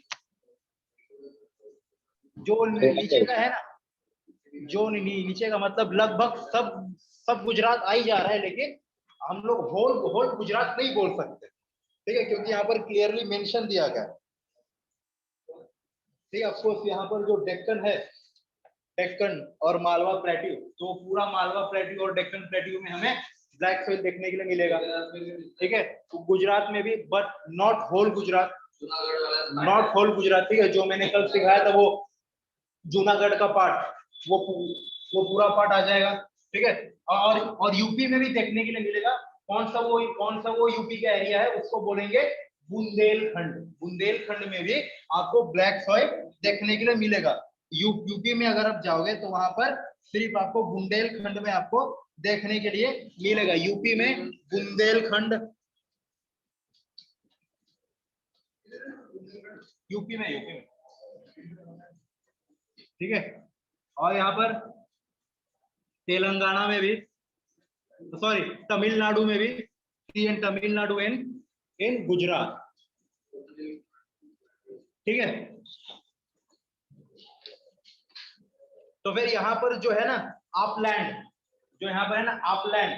जो नीचे का है ना, जो नीचे का, मतलब लगभग सब गुजरात आ ही जा रहा है, लेकिन हम लोग होल होल गुजरात नहीं बोल सकते, ठीक है, क्योंकि यहाँ पर क्लियरली मेंशन दिया गया है। ठीक है, अफकोर्स यहाँ पर जो डेक्कन है, डेक्कन और मालवा प्लेट्यू, तो पूरा मालवा प्लेट्यू और डेक्कन प्लेट्यू में हमें ब्लैक सॉइल देखने के लिए मिलेगा, ठीक है, तो गुजरात में भी, but not whole Gujarat, not whole Gujarat, ठीक है, जो मैंने कल सिखाया था वो जूनागढ़ का पार्ट, वो पूरा पार्ट आ जाएगा, ठीक है, और यूपी में भी देखने के लिए मिलेगा। कौन सा वो यूपी का एरिया है, उसको बोलेंगे बुंदेलखंड। बुंदेलखंड में भी आपको ब्लैक सॉइल देखने के लिए मिलेगा। यूपी में अगर आप जाओगे तो वहां पर सिर्फ आपको बुंदेलखंड में आपको देखने के लिए मिलेगा, यूपी में बुंदेलखंड, यूपी में, ठीक है, और यहाँ पर तेलंगाना में भी, सॉरी तमिलनाडु में भी, इन तमिलनाडु इन गुजरात, ठीक है। तो फिर यहाँ पर जो है ना अपलैंड, जो यहाँ पर है ना अपलैंड,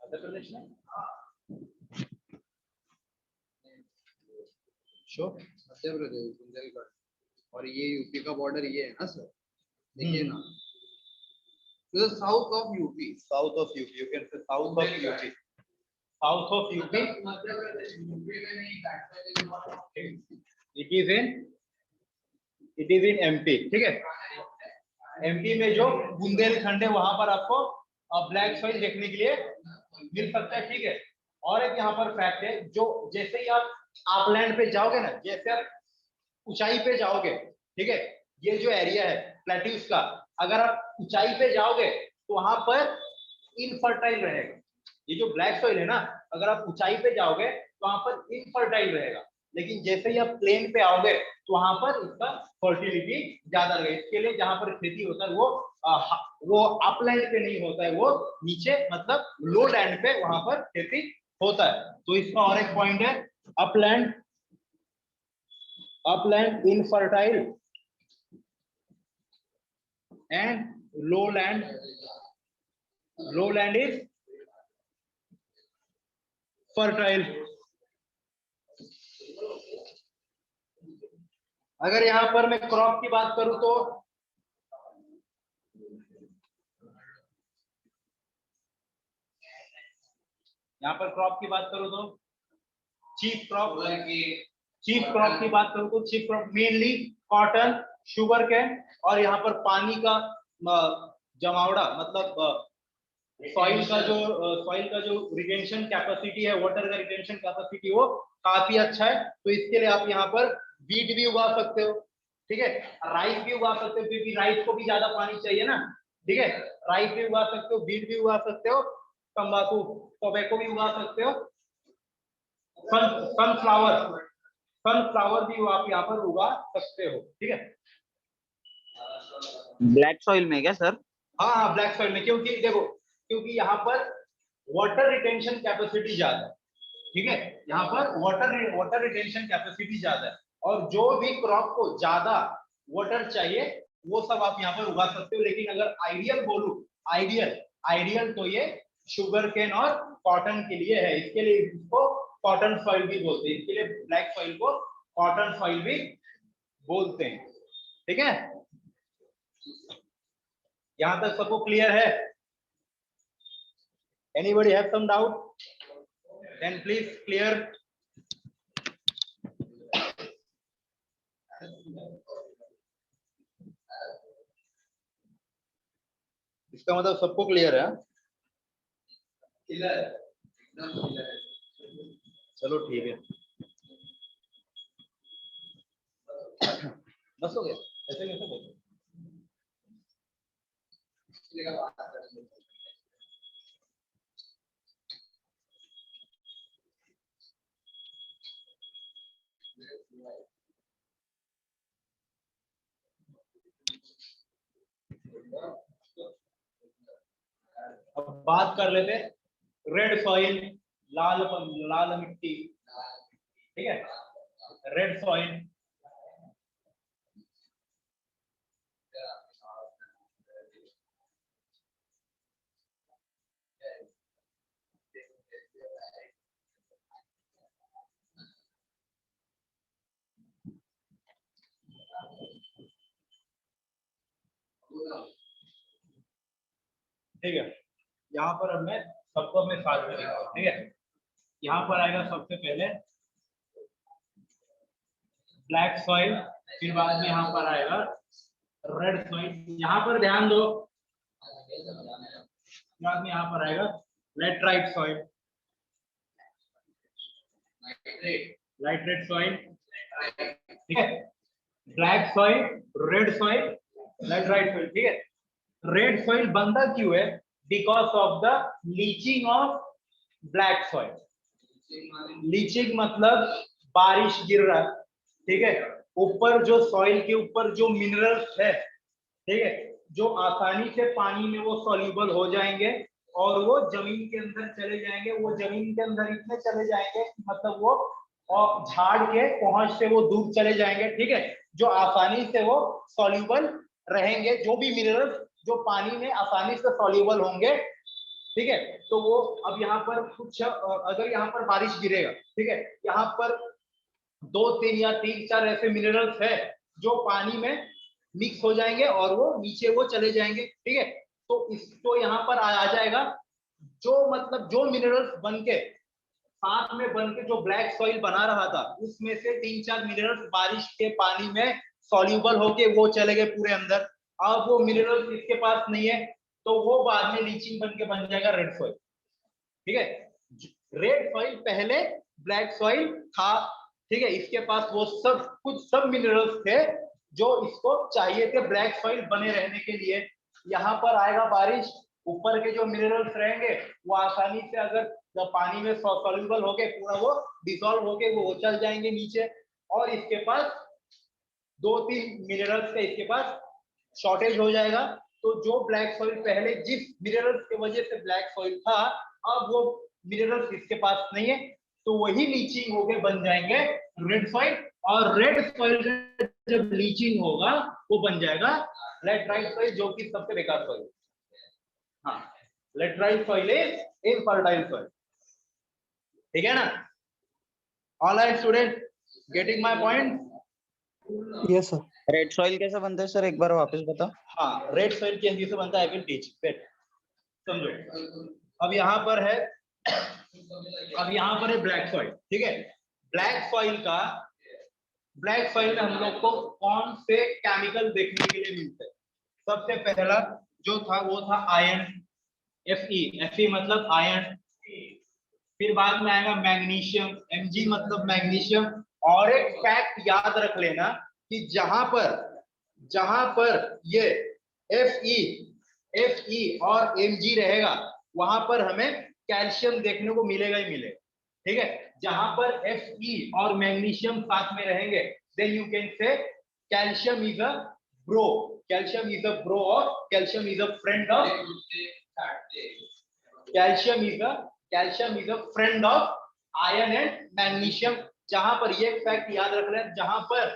मध्य प्रदेश में, मध्य प्रदेश बुंदेलखंड, और ये यूपी का बॉर्डर ये है ना सर, देखिए ना, तो south of UP, south of UP, you can से south of UP, south of UP, Madhya Pradesh UP में नहीं, इट इज इन एमपी, ठीक है, एमपी में जो बुंदेलखंड है वहां पर आपको ब्लैक सॉइल देखने के लिए मिल सकता है, ठीक है। और एक यहाँ पर फैक्ट है, जो जैसे ही आप अपलैंड पे जाओगे ना, जैसे आप ऊंचाई पे जाओगे, ठीक है, ये जो एरिया है प्लेट्यूज का, अगर आप ऊंचाई पे जाओगे तो वहां पर इनफर्टाइल रहेगा। ये जो ब्लैक सॉइल है ना, अगर आप ऊंचाई पे जाओगे तो वहां पर इनफर्टाइल रहेगा, लेकिन जैसे ही आप प्लेन पे आओगे तो वहां पर इसका फर्टिलिटी ज्यादा रहेगा। इसके लिए जहां पर खेती होता है वो अपलैंड पे नहीं होता है, वो नीचे मतलब लो लैंड पे वहां पर खेती होता है। तो इसका और एक पॉइंट है, upland infertile and lowland is fertile। अगर यहां पर मैं क्रॉप की बात करूं तो यहां पर क्रॉप की बात करूं तो चीफ क्रॉप की बात करूं तो chief crop mainly cotton, sugar cane, और यहाँ पर पानी का जमावड़ा, मतलब सॉइल का जो रिटेंशन कैपेसिटी है, वाटर का रिटेंशन कैपेसिटी वो काफी अच्छा है। तो इसके लिए आप यहाँ पर वीट भी उगा सकते हो, ठीक है, राइस भी उगा सकते हो, क्योंकि राइस को भी ज्यादा पानी चाहिए ना, ठीक है, राइस भी उगा सकते हो, वीट भी उगा सकते हो, तंबाकू टोबैको भी उगा सकते हो, सनफ्लावर भी आप यहाँ पर उगा सकते हो, ठीक है। ब्लैक सॉइल में क्या सर? हाँ हाँ, ब्लैक सॉइल में, क्योंकि देखो, क्योंकि यहाँ पर वाटर रिटेंशन कैपेसिटी ज्यादा है, ठीक है, यहाँ पर वाटर रिटेंशन कैपेसिटी ज्यादा है, और जो भी क्रॉप को ज्यादा वाटर चाहिए वो सब आप यहाँ पर उगा सकते हो। लेकिन अगर आइडियल बोलूं, आइडियल तो ये शुगर केन और कॉटन के लिए है, इसके लिए इसको कॉटन सॉइल भी बोलते हैं, इसके लिए ब्लैक सॉइल को कॉटन सॉइल भी बोलते हैं, ठीक है। यहां तक सबको क्लियर है? Anybody have some doubt? Then please clear. इसका मतलब सबको क्लियर है? क्लियर, एकदम क्लियर है। चलो ठीक है। बस हो गया, ऐसे कैसे बोलते? अब बात कर लेते रेड सॉइल, लाल मिट्टी, ठीक है, रेड सॉइल। ठीक है, यहाँ पर अब मैं सबको अपने साथ में दिखाऊं, ठीक है। यहाँ पर आएगा सबसे पहले ब्लैक सॉइल, फिर बाद में यहाँ पर आएगा रेड सॉइल। यहाँ पर ध्यान दो, बाद में यहाँ पर आएगा लेटराइट सॉइल, लाइटरेट सॉइल, ठीक है। Black soil, red soil, laterite soil, ठीक है। रेड सॉइल बनता क्यों है? Because of the leaching of black soil. Leaching मतलब बारिश गिर रहा है, ठीक है, ऊपर जो सॉइल के ऊपर जो मिनरल्स है, ठीक है, जो आसानी से पानी में वो सॉल्यूबल हो जाएंगे और वो जमीन के अंदर चले जाएंगे। वो जमीन के अंदर इतने चले जाएंगे मतलब वो और झाड़ के पहुंच से वो दूर चले जाएंगे, ठीक है, जो आसानी से वो सॉल्यूबल रहेंगे। जो भी मिनरल्स जो पानी में आसानी से सॉल्यूबल होंगे, ठीक है। तो वो अब यहाँ पर कुछ अगर यहाँ पर बारिश गिरेगा, ठीक है, यहाँ पर 2-3 या 3-4 ऐसे मिनरल्स है जो पानी में मिक्स हो जाएंगे और वो नीचे वो चले जाएंगे, ठीक है। तो इसको यहाँ पर आ जाएगा जो मतलब जो मिनरल्स बन के साथ में बन के जो ब्लैक सॉइल बना रहा था, उसमें से 3-4 मिनरल्स बारिश के पानी में सॉल्यूबल होके वो चले गए पूरे अंदर। अब वो मिनरल्स इसके पास नहीं है, तो वो बाद में लीचिंग बन के बन जाएगा रेड सॉइल, ठीक है। रेड सॉइल पहले ब्लैक सॉइल था, ठीक है, इसके पास वो सब मिनरल्स थे जो इसको चाहिए थे ब्लैक सॉइल बने रहने के लिए। यहाँ पर आएगा बारिश, ऊपर के जो मिनरल्स रहेंगे वो आसानी से अगर जब पानी में सॉल्युबल होके पूरा वो डिसॉल्व होके वो चल जाएंगे नीचे, और इसके पास 2-3 मिनरल्स का इसके पास शॉर्टेज हो जाएगा। तो जो ब्लैक सॉइल पहले जिस मिनरल्स की वजह से ब्लैक सॉइल था, अब वो मिनरल्स इसके पास नहीं है, तो वही लीचिंग होके बन जाएंगे रेड सॉइल। और रेड सॉइल जब लीचिंग होगा वो बन जाएगा लेटराइट सॉइल, जो कि सबसे बेकार सॉइल। हाँ, laterite soil is infertile soil, ठीक है ना। Alright student, getting my point? Yes sir. Red soil कैसा बनता है सर, एक बार वापस बताओ। हाँ, रेड सॉइल कैसे बनता है, आई विल टीच, वेट, समझो। अब यहाँ पर है, अब यहाँ पर है ब्लैक सॉइल, ठीक है। ब्लैक सॉइल में हम लोग को कौन से केमिकल देखने के लिए मिलते हैं? सबसे पहला जो था वो था आयरन, Fe मतलब आयरन। फिर बाद में आएगा मैग्नीशियम, Mg मतलब मैग्नीशियम। और एक फैक्ट याद रख लेना कि जहां पर ये Fe और Mg रहेगा, वहां पर हमें कैल्शियम देखने को मिलेगा ही मिलेगा, ठीक है। जहां पर Fe और मैग्नीशियम साथ में रहेंगे, then you can say calcium is a bro, calcium is a bro, और calcium is a friend of, calcium is a friend of iron and magnesium. जहां पर ये फैक्ट याद रख लें, जहां पर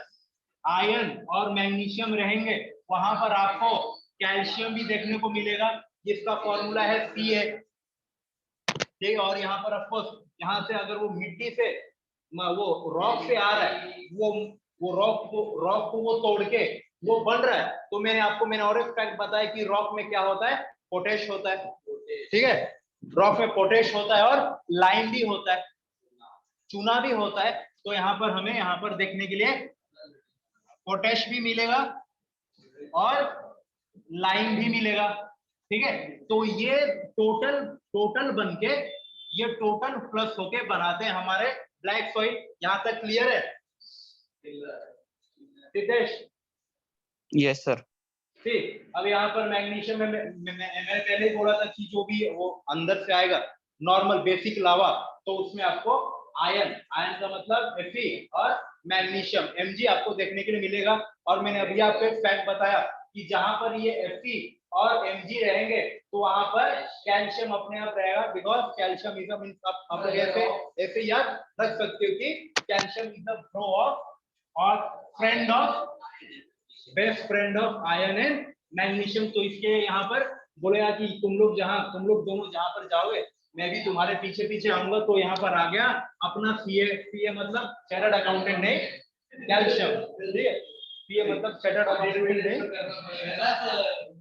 आयरन और मैग्नीशियम रहेंगे वहां पर आपको कैल्शियम भी देखने को मिलेगा, जिसका फॉर्मूला है Ca, ठीक है। और यहाँ पर ऑफकोर्स यहाँ से अगर वो मिट्टी से वो रॉक से आ रहा है, वो रॉक को वो तोड़ के वो बन रहा है, तो मैंने और एक फैक्ट बताया कि रॉक में क्या होता है, पोटेश होता है, ठीक है। रॉक में पोटेश होता है और लाइम भी होता है, चूना भी होता है। तो यहाँ पर हमें यहाँ पर देखने के लिए पोटेश भी मिलेगा और लाइम भी मिलेगा, ठीक है। तो ये टोटल बनके ये टोटल प्लस होके बनाते हैं हमारे ब्लैक सॉइल। यहाँ तक क्लियर है सिद्धेश? Yes sir. ठीक, अब यहाँ पर मैग्नीशियम में मैंने पहले ही बोला था कि जो भी वो अंदर से आएगा नॉर्मल बेसिक लावा, तो उसमें आपको आयन, आयन का मतलब Fe और मैग्नीशियम Mg आपको देखने के लिए मिलेगा। और मैंने अभी आपको एक फैक्ट बताया कि जहां पर ये Fe और Mg रहेंगे तो वहां पर कैल्शियम अपने आप रहेगा, बिकॉज कैल्शियम इज आप ऐसे याद रख सकते हो कि calcium is the bro of और friend of, best friend of iron and magnesium. तो इसके यहाँ पर बोलेगा कि तुम लोग दोनों जहां पर जाओगे मैं भी तुम्हारे पीछे पीछे आऊंगा। तो यहाँ पर आ गया अपना सीए मतलब चार्टर्ड अकाउंटेंट नहीं, कैल्शियम, ठीक है। सीए मतलब चार्टर्ड अकाउंटेंट नहीं,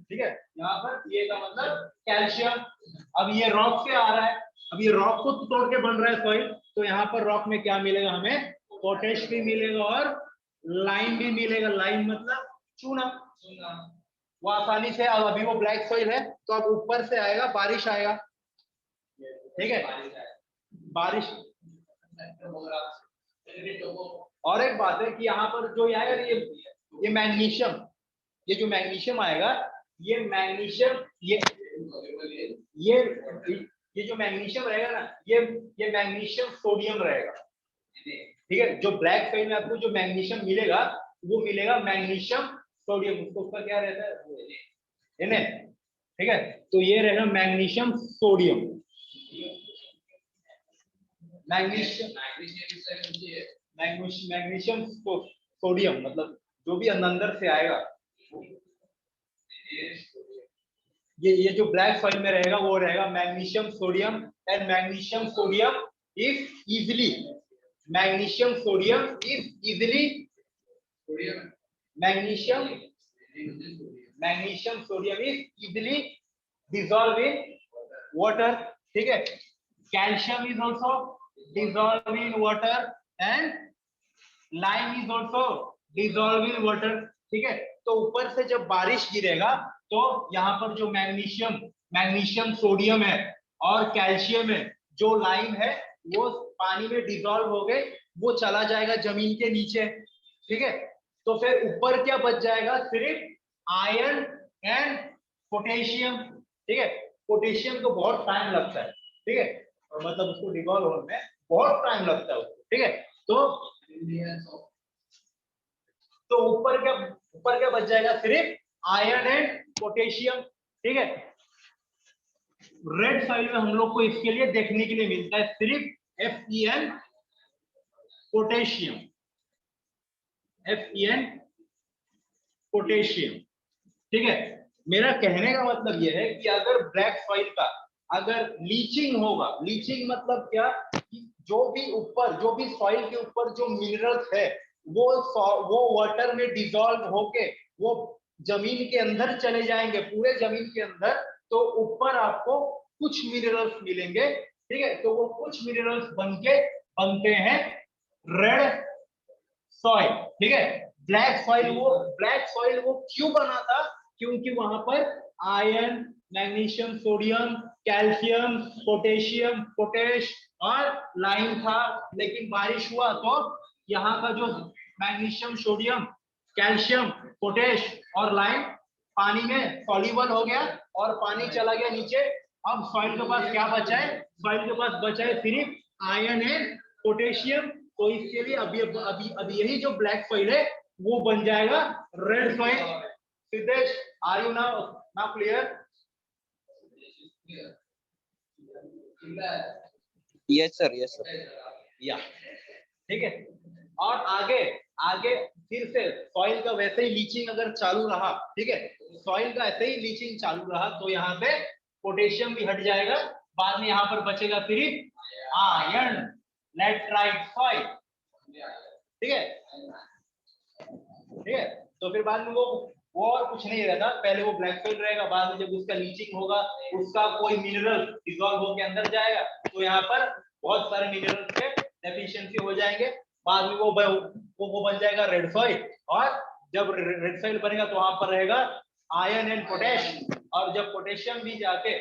ठीक है। यहाँ पर सीए का मतलब कैल्शियम। अब ये रॉक से आ रहा है, अब ये रॉक को तोड़ के बन रहा है सॉइल, तो यहाँ पर रॉक में क्या मिलेगा हमें, पोटेश भी मिलेगा और लाइम भी मिलेगा। लाइम मतलब चूना, वो आसानी से, अब अभी वो ब्लैक सॉइल है तो अब ऊपर से आएगा, बारिश आएगा, ठीक है, बारिश। और एक बात है कि यहाँ पर जो आएगा ये मैग्नीशियम, ये जो मैग्नीशियम आएगा, ये मैग्नीशियम ये जो मैग्नीशियम रहेगा ना, ये मैग्नीशियम सोडियम रहेगा, ठीक है। जो ब्लैक सॉइल में आपको जो मैग्नीशियम मिलेगा वो मिलेगा मैग्नीशियम सोडियम, उसका क्या रहता है Na, ठीक है। तो ये रहेगा मैग्नीशियम सोडियम, मैग्नीशियम सोडियम मतलब जो भी अंदर से आएगा, ये जो ब्लैक सॉइल में रहेगा वो रहेगा magnesium sodium. And magnesium sodium is easily, magnesium sodium is easily, magnesium sodium is easily dissolve in water, ठीक है। Calcium is also dissolve in water and lime is also dissolve in water, ठीक है। तो ऊपर से जब बारिश गिरेगा तो यहाँ पर जो मैग्नीशियम सोडियम है और कैल्शियम है, जो लाइम है, वो पानी में डिसॉल्व हो गए, वो चला जाएगा जमीन के नीचे, ठीक है। तो फिर ऊपर क्या बच जाएगा, सिर्फ आयरन एंड पोटेशियम, ठीक है। पोटेशियम को बहुत टाइम लगता है, ठीक है, और मतलब उसको डिसॉल्व होने में बहुत टाइम लगता है उसको, ठीक है। तो ऊपर क्या बच जाएगा, सिर्फ आयरन एंड पोटेशियम, ठीक है। रेड सॉइल में हम लोग को इसके लिए देखने के लिए मिलता है सिर्फ FeN पोटेशियम, FeN पोटेशियम, ठीक है। मेरा कहने का मतलब यह है कि अगर ब्लैक सॉइल का अगर लीचिंग होगा, लीचिंग मतलब क्या, कि जो भी सॉइल के ऊपर जो मिनरल्स है वो वाटर में डिसॉल्व होके वो जमीन के अंदर चले जाएंगे, पूरे जमीन के अंदर, तो ऊपर आपको कुछ मिनरल्स मिलेंगे, ठीक है। तो वो कुछ मिनरल्स बनते हैं रेड सॉइल, ठीक है। ब्लैक सॉइल वो क्यों बना था, क्योंकि वहां पर iron, magnesium sodium, calcium, potassium, potash और लाइम था। लेकिन बारिश हुआ तो यहाँ का जो मैग्नीशियम सोडियम, कैल्शियम, पोटेश और लाइम पानी में सॉल्युबल हो गया और पानी चला गया नीचे। अब सॉइल के पास क्या बचा है, सॉइल के पास बचा है सिर्फ आयरन एंड पोटेशियम। तो इसके लिए अभी यही जो ब्लैक सॉइल है वो बन जाएगा red soil. Siddhesh, are you now clear? Yes sir. Yeah, ठीक है। और आगे फिर से सॉइल का वैसे ही लीचिंग अगर चालू रहा, ठीक है, सॉइल का ऐसे ही लीचिंग चालू रहा तो यहाँ पे पोटेशियम भी हट जाएगा, बाद में यहाँ पर बचेगा सिर्फ आयरन, लेटराइट सॉइल, ठीक है, ठीक है। तो फिर बाद में वो और कुछ नहीं रहता, पहले वो ब्लैक सॉइल रहेगा, बाद में जब उसका लीचिंग होगा, उसका कोई मिनरल डिसॉल्व होकर अंदर जाएगा तो यहाँ पर बहुत सारे मिनरल्स के डेफिशिएंसी हो जाएंगे, बाद में वो बन जाएगा रेड सॉइल। और जब रेड सॉइल बनेगा तो वहां पर रहेगा आयरन एंड पोटेश, और जब पोटेशियम भी जाके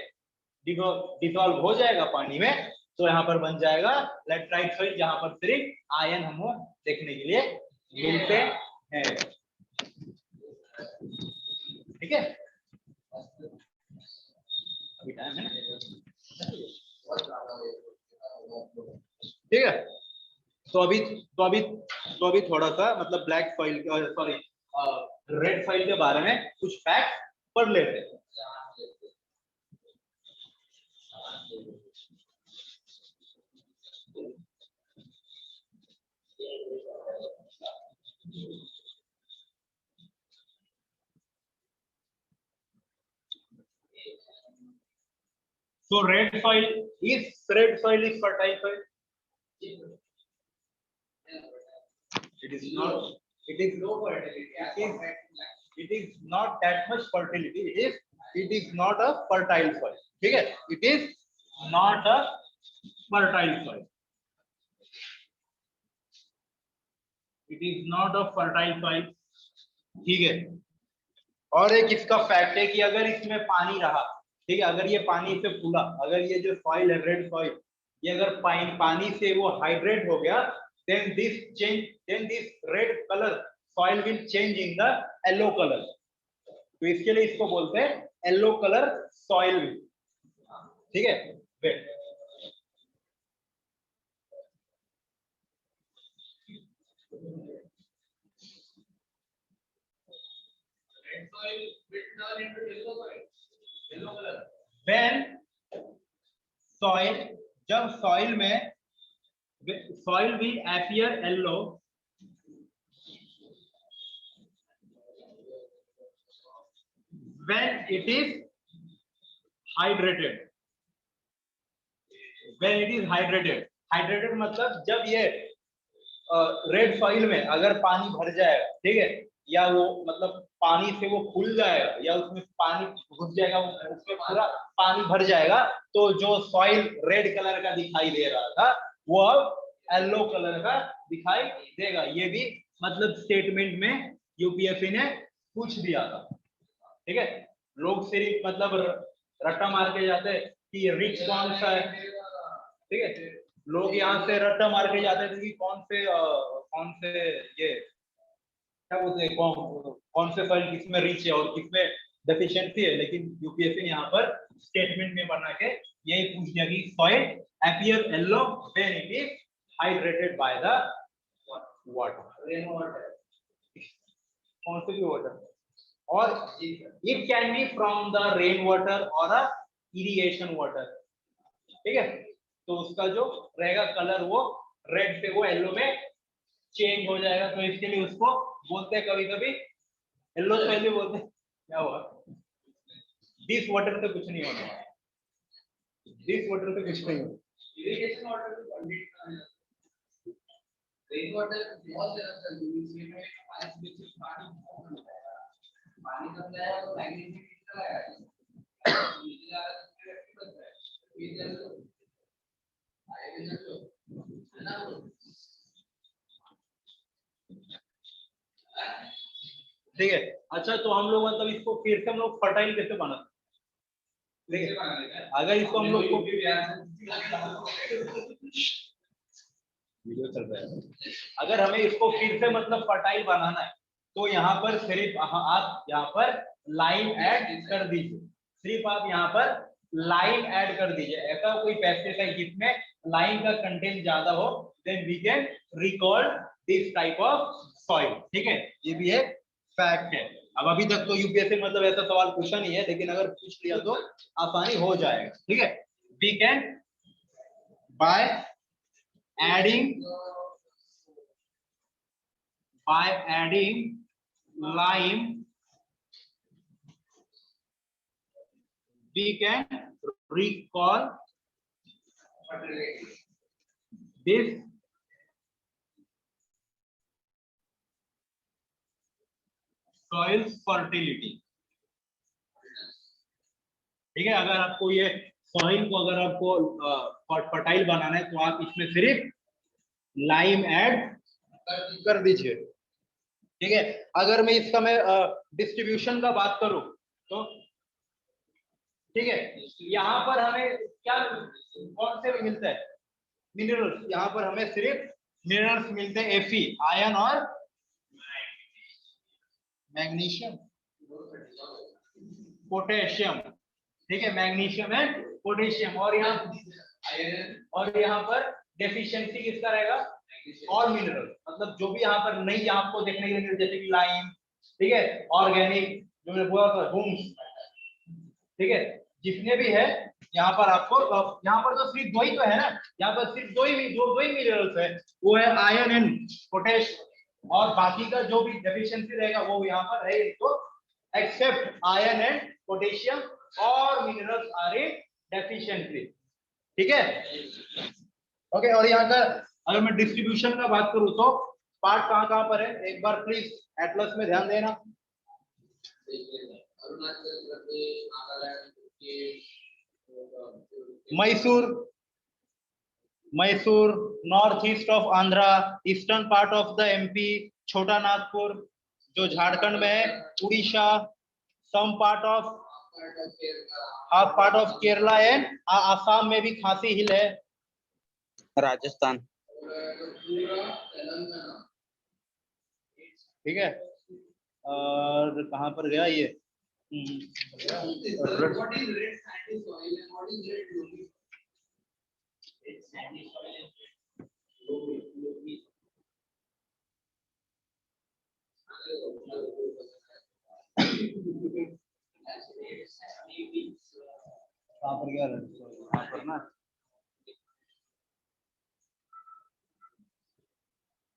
डिसॉल्व हो जाएगा पानी में तो यहाँ पर बन जाएगा लेटराइट सॉइल, जहां पर सिर्फ आयरन हमको देखने के लिए मिलते हैं। तो अभी थोड़ा सा मतलब black soil sorry red soil के बारे में कुछ फैक्ट पढ़ लेते हैं। So red soil is fertile soil. It is not. It is low fertility. It is not that much fertility. It is not a fertile soil. ठीक है? It is not a fertile soil. It is not a fertile soil. ठीक है? और एक इसका fact है कि अगर इसमें पानी रहा, ठीक है, अगर ये पानी से फूला, अगर ये जो सॉइल है रेड सॉइल, ये अगर पानी से वो हाइड्रेट हो गया, then this red color soil will change in the yellow color. तो इसके लिए इसको बोलते हैं येलो कलर सॉइल भी। ठीक है, वेट when soil, जब सॉइल में soil will appear yellow when it is hydrated. When it is hydrated मतलब जब ये रेड सॉइल में अगर पानी भर जाएगा, ठीक है, या वो मतलब पानी से वो फूल जाएगा या उसमें पानी घुस जाएगा, उसमें पूरा पानी भर जाएगा, तो जो सॉइल रेड कलर का दिखाई दे रहा था वो अब येलो कलर का दिखाई देगा। ये भी मतलब स्टेटमेंट में यूपीएससी ने पूछ दिया था। ठीक है, लोग सिर्फ मतलब रट्टा मार के जाते कि रिच कौन सा है, ठीक है, लोग यहाँ से रट्टा मार के जाते थे कि कौन से ये क्या बोलते हैं, कौन से सॉइल किसमें रिच है और किसमें डेफिशिएंसी है, लेकिन यूपीएससी ने यहाँ पर स्टेटमेंट में बना के यही पूछ दिया कि soil appear yellow when it is hydrated by the water, rain water, कौन से भी वाटर, और it can be from the rain water और अ इरिगेशन वाटर। ठीक है, तो उसका जो रहेगा कलर वो रेड से वो येलो में चेंज हो जाएगा, तो इसके लिए उसको बोलते हैं कभी कभी येलो पहले बोलते हैं। क्या हुआ, दिस वाटर से कुछ नहीं होना, दिस वाटर से कुछ नहीं होना, इरिगेशन वाटर रेन वाटर बहुत पानी कम जाएगा तो मैग्नीशियम चला जाएगा। ठीक है, अच्छा, तो हम लोग मतलब इसको फिर से हम लोग फर्टाइल कैसे बनाते, ठीक है, अगर इसको हम लोग वीडियो चल रहा है, अगर हमें इसको फिर से मतलब फर्टाइल बनाना है तो यहाँ पर सिर्फ आप यहाँ पर लाइन ऐड कर दीजिए, सिर्फ आप यहाँ पर लाइन ऐड कर दीजिए। ऐसा कोई पेस्टिसाइड जिसमें लाइन का कंटेंट ज्यादा हो, then we can record this type of soil. ठीक है, ये भी एक फैक्ट है। अब अभी तक तो यूपीएससी मतलब ऐसा सवाल पूछा नहीं है, लेकिन अगर पूछ लिया तो आसानी हो जाएगा। ठीक है, we can by adding lime we can recall this soil fertility। ठीक है, अगर आपको ये सॉइल को अगर आपको फर्टाइल बनाना है तो आप इसमें सिर्फ लाइम ऐड कर दीजिए। ठीक है, अगर मैं इसका डिस्ट्रीब्यूशन का बात करूं तो ठीक है, यहाँ पर हमें क्या कौन से मिलता है, मिनरल्स, यहाँ पर हमें सिर्फ मिनरल्स मिलते हैं, Fe आयरन और मैग्नीशियम, पोटेशियम। ठीक है, मैग्नीशियम एंड पोटेशियम, और यहाँ पर डेफिशिएंसी किसका रहेगा, ऑल मिनरल। मतलब जो भी यहाँ पर नहीं आपको देखने के लिए मिले, जैसे कि लाइम, ठीक है, ऑर्गेनिक जो मैंने बोला था, ह्यूम्स, ठीक है, जितने भी है यहाँ पर आपको, यहाँ पर तो सिर्फ दो ही तो है ना, यहाँ पर सिर्फ दो ही मिनरल्स है, वो है आयरन एंड पोटेश, और बाकी का जो भी डेफिशिएंसी रहेगा वो यहाँ पर है, तो एक्सेप्ट आयरन एंड पोटेशियम और मिनरल्स आर इन डेफिशिएंसी, ठीक है। ओके, और यहाँ का अगर मैं डिस्ट्रीब्यूशन का बात करूँ तो पार्ट कहाँ कहाँ पर है, एक बार प्लीज एटलस में ध्यान देना। Arunachal Pradesh, Nagaland, Mysore, north east of Andhra, eastern part of the MP, Chota Nagpur जो झारखंड में है, Orissa, some part of, half part of Kerala and Assam में भी खासी हिल है, राजस्थान, ठीक है। और कहाँ पर गया ये, कहाँ पर गया, कहाँ पर ना,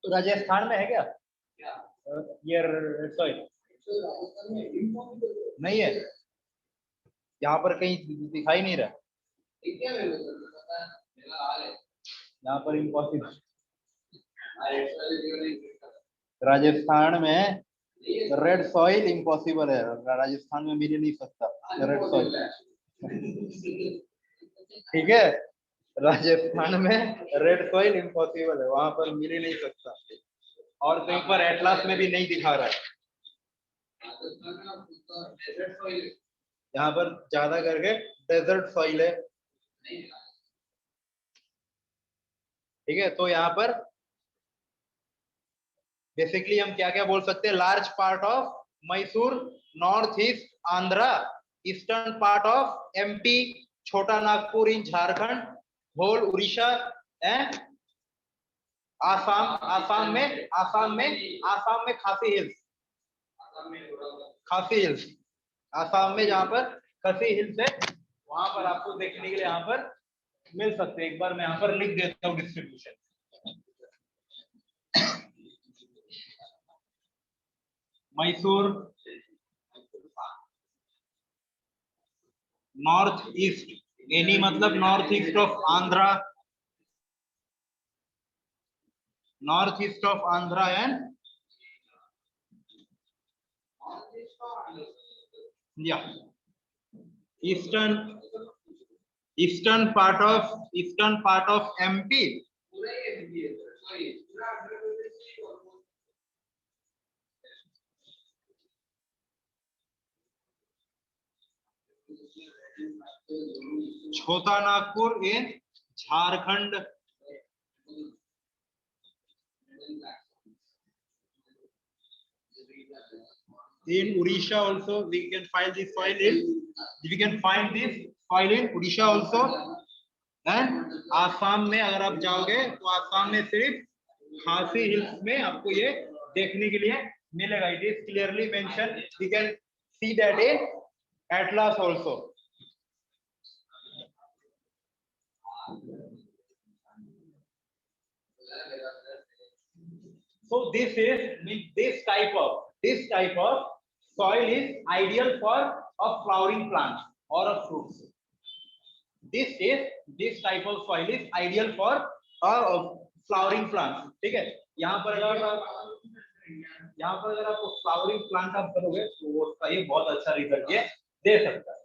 तो राजस्थान में है क्या ये सॉइल, नहीं है यहाँ पर कहीं दिखाई नहीं रहा, यहाँ पर इम्पॉसिबल, राजस्थान में रेड सॉइल इम्पॉसिबल है, राजस्थान में मिल नहीं सकता रेड सॉइल, ठीक है, राजस्थान में रेड सॉइल इम्पॉसिबल है, वहां पर मिल ही नहीं सकता, और कहीं पर एटलास में भी नहीं दिखा रहा है, यहाँ पर ज्यादा करके डेजर्ट सॉइल है, ठीक है। तो यहाँ पर बेसिकली हम क्या क्या बोल सकते हैं, large part of Mysore, north east Andhra, eastern part of MP, Chota Nagpur in Jharkhand, whole Orissa and Assam में खासी हिल्स, आसाम में जहाँ पर खासी हिल्स है वहां पर आपको देखने के लिए यहाँ पर मिल सकते हैं। एक बार मैं यहाँ पर लिख देता हूँ distribution, Mysore, north east, any मतलब north east of Andhra, north east of Andhra and या eastern part of MP, Chota Nagpur in Jharkhand, in Odisha also we can find this soil in Odisha also, and Assam में अगर आप जाओगे तो आसाम में सिर्फ खासी हिल्स में आपको ये देखने के लिए मिलेगा, it is clearly mention, we can see that in atlas also. So this type of soil is ideal for a flowering plant or a fruits. This type of soil is ideal for a flowering plant. ठीक है, यहाँ पर अगर आप flowering plant आप करोगे तो वो उसका ये बहुत अच्छा रिजल्ट ये दे सकता है।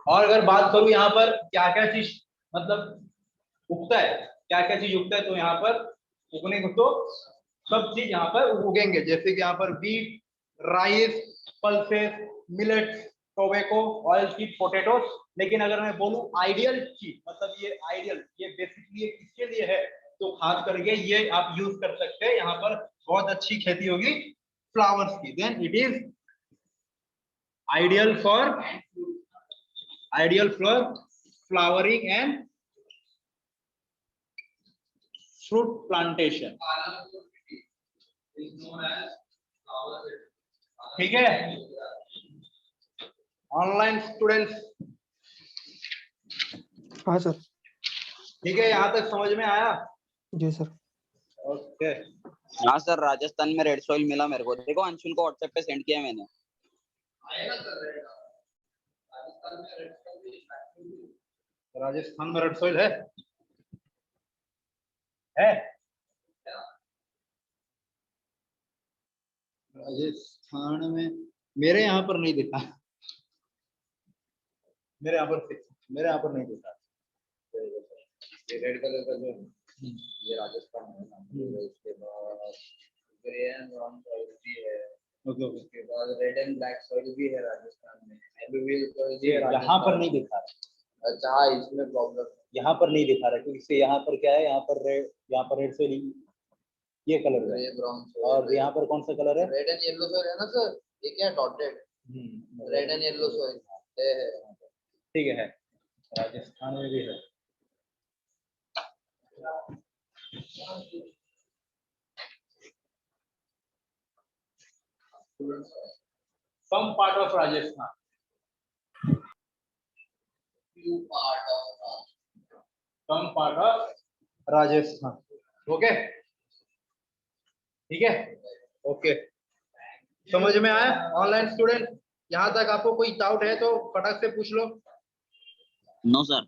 और अगर बात करूं यहाँ पर क्या क्या चीज मतलब उगता है, क्या क्या चीज उगता है, तो यहाँ पर उगने को तो सब चीज यहाँ पर उगेंगे, जैसे कि यहाँ पर wheat, rice, pulses, millets, tobacco, oil seed, potatoes. लेकिन अगर मैं बोलूं आइडियल चीज, मतलब ये बेसिकली किसके लिए है, तो खास करके ये आप यूज कर सकते हैं, यहाँ पर बहुत अच्छी खेती होगी फ्लावर्स की। Then it is Ideal for flowering and fruit plantation. ठीक है, ऑनलाइन स्टूडेंट्स, हाँ सर। ठीक है, यहाँ तक समझ में आया? जी सर। ओके, हाँ सर, राजस्थान में रेड सॉइल मिला मेरे को। देखो अंशुल को व्हाट्सएप पे सेंड किया है मैंने। राजस्थान में रेड सॉइल है? राजस्थान में मेरे यहाँ पर नहीं दिखा, मेरे यहाँ पर नहीं दिखा। ये रेड कलर का जो ये राजस्थान है, उसके बाद ग्रे एंड ब्राउन सॉइल भी है, ओके, उसके बाद रेड एंड ब्लैक सॉइल भी है राजस्थान में, एलुवियल सॉइल भी है यहाँ पर नहीं दिखा रहा। अच्छा हाँ, इसमें प्रॉब्लम यहाँ पर नहीं दिखा रहा क्योंकि इससे यहाँ पर क्या है, यहाँ पर रेड सॉइल ये कलर है, ग्रे ब्राउन और यहाँ पर कौन सा कलर है? रेड एंड येलो सॉइल है ना सर, ये क्या है dotted red and yellow soil है। ठीक है, राजस्थान में भी है। Some part of Rajasthan. Some part of Rajasthan. Okay, ठीक है, ओके, समझ में आया? ऑनलाइन स्टूडेंट, यहाँ तक आपको कोई डाउट है तो फटाक से पूछ लो। No sir.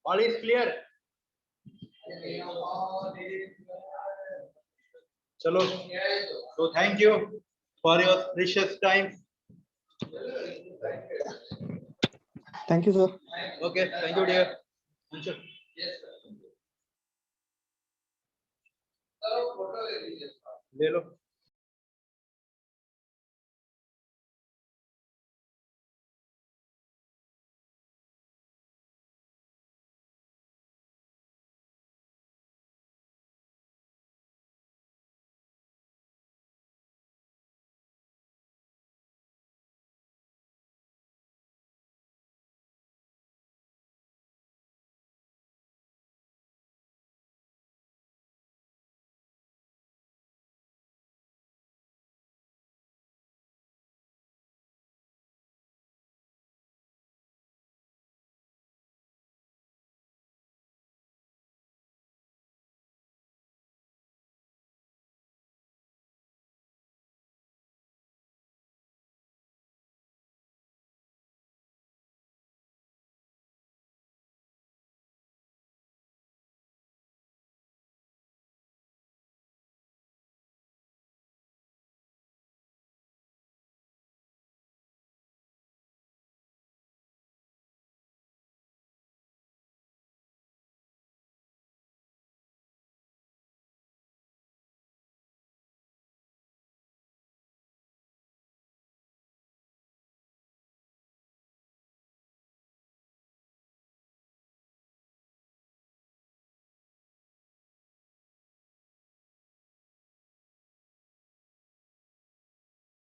All is clear? चलो, तो thank you for your precious time. Thank you sir. Okay, thank you dear. ले लो।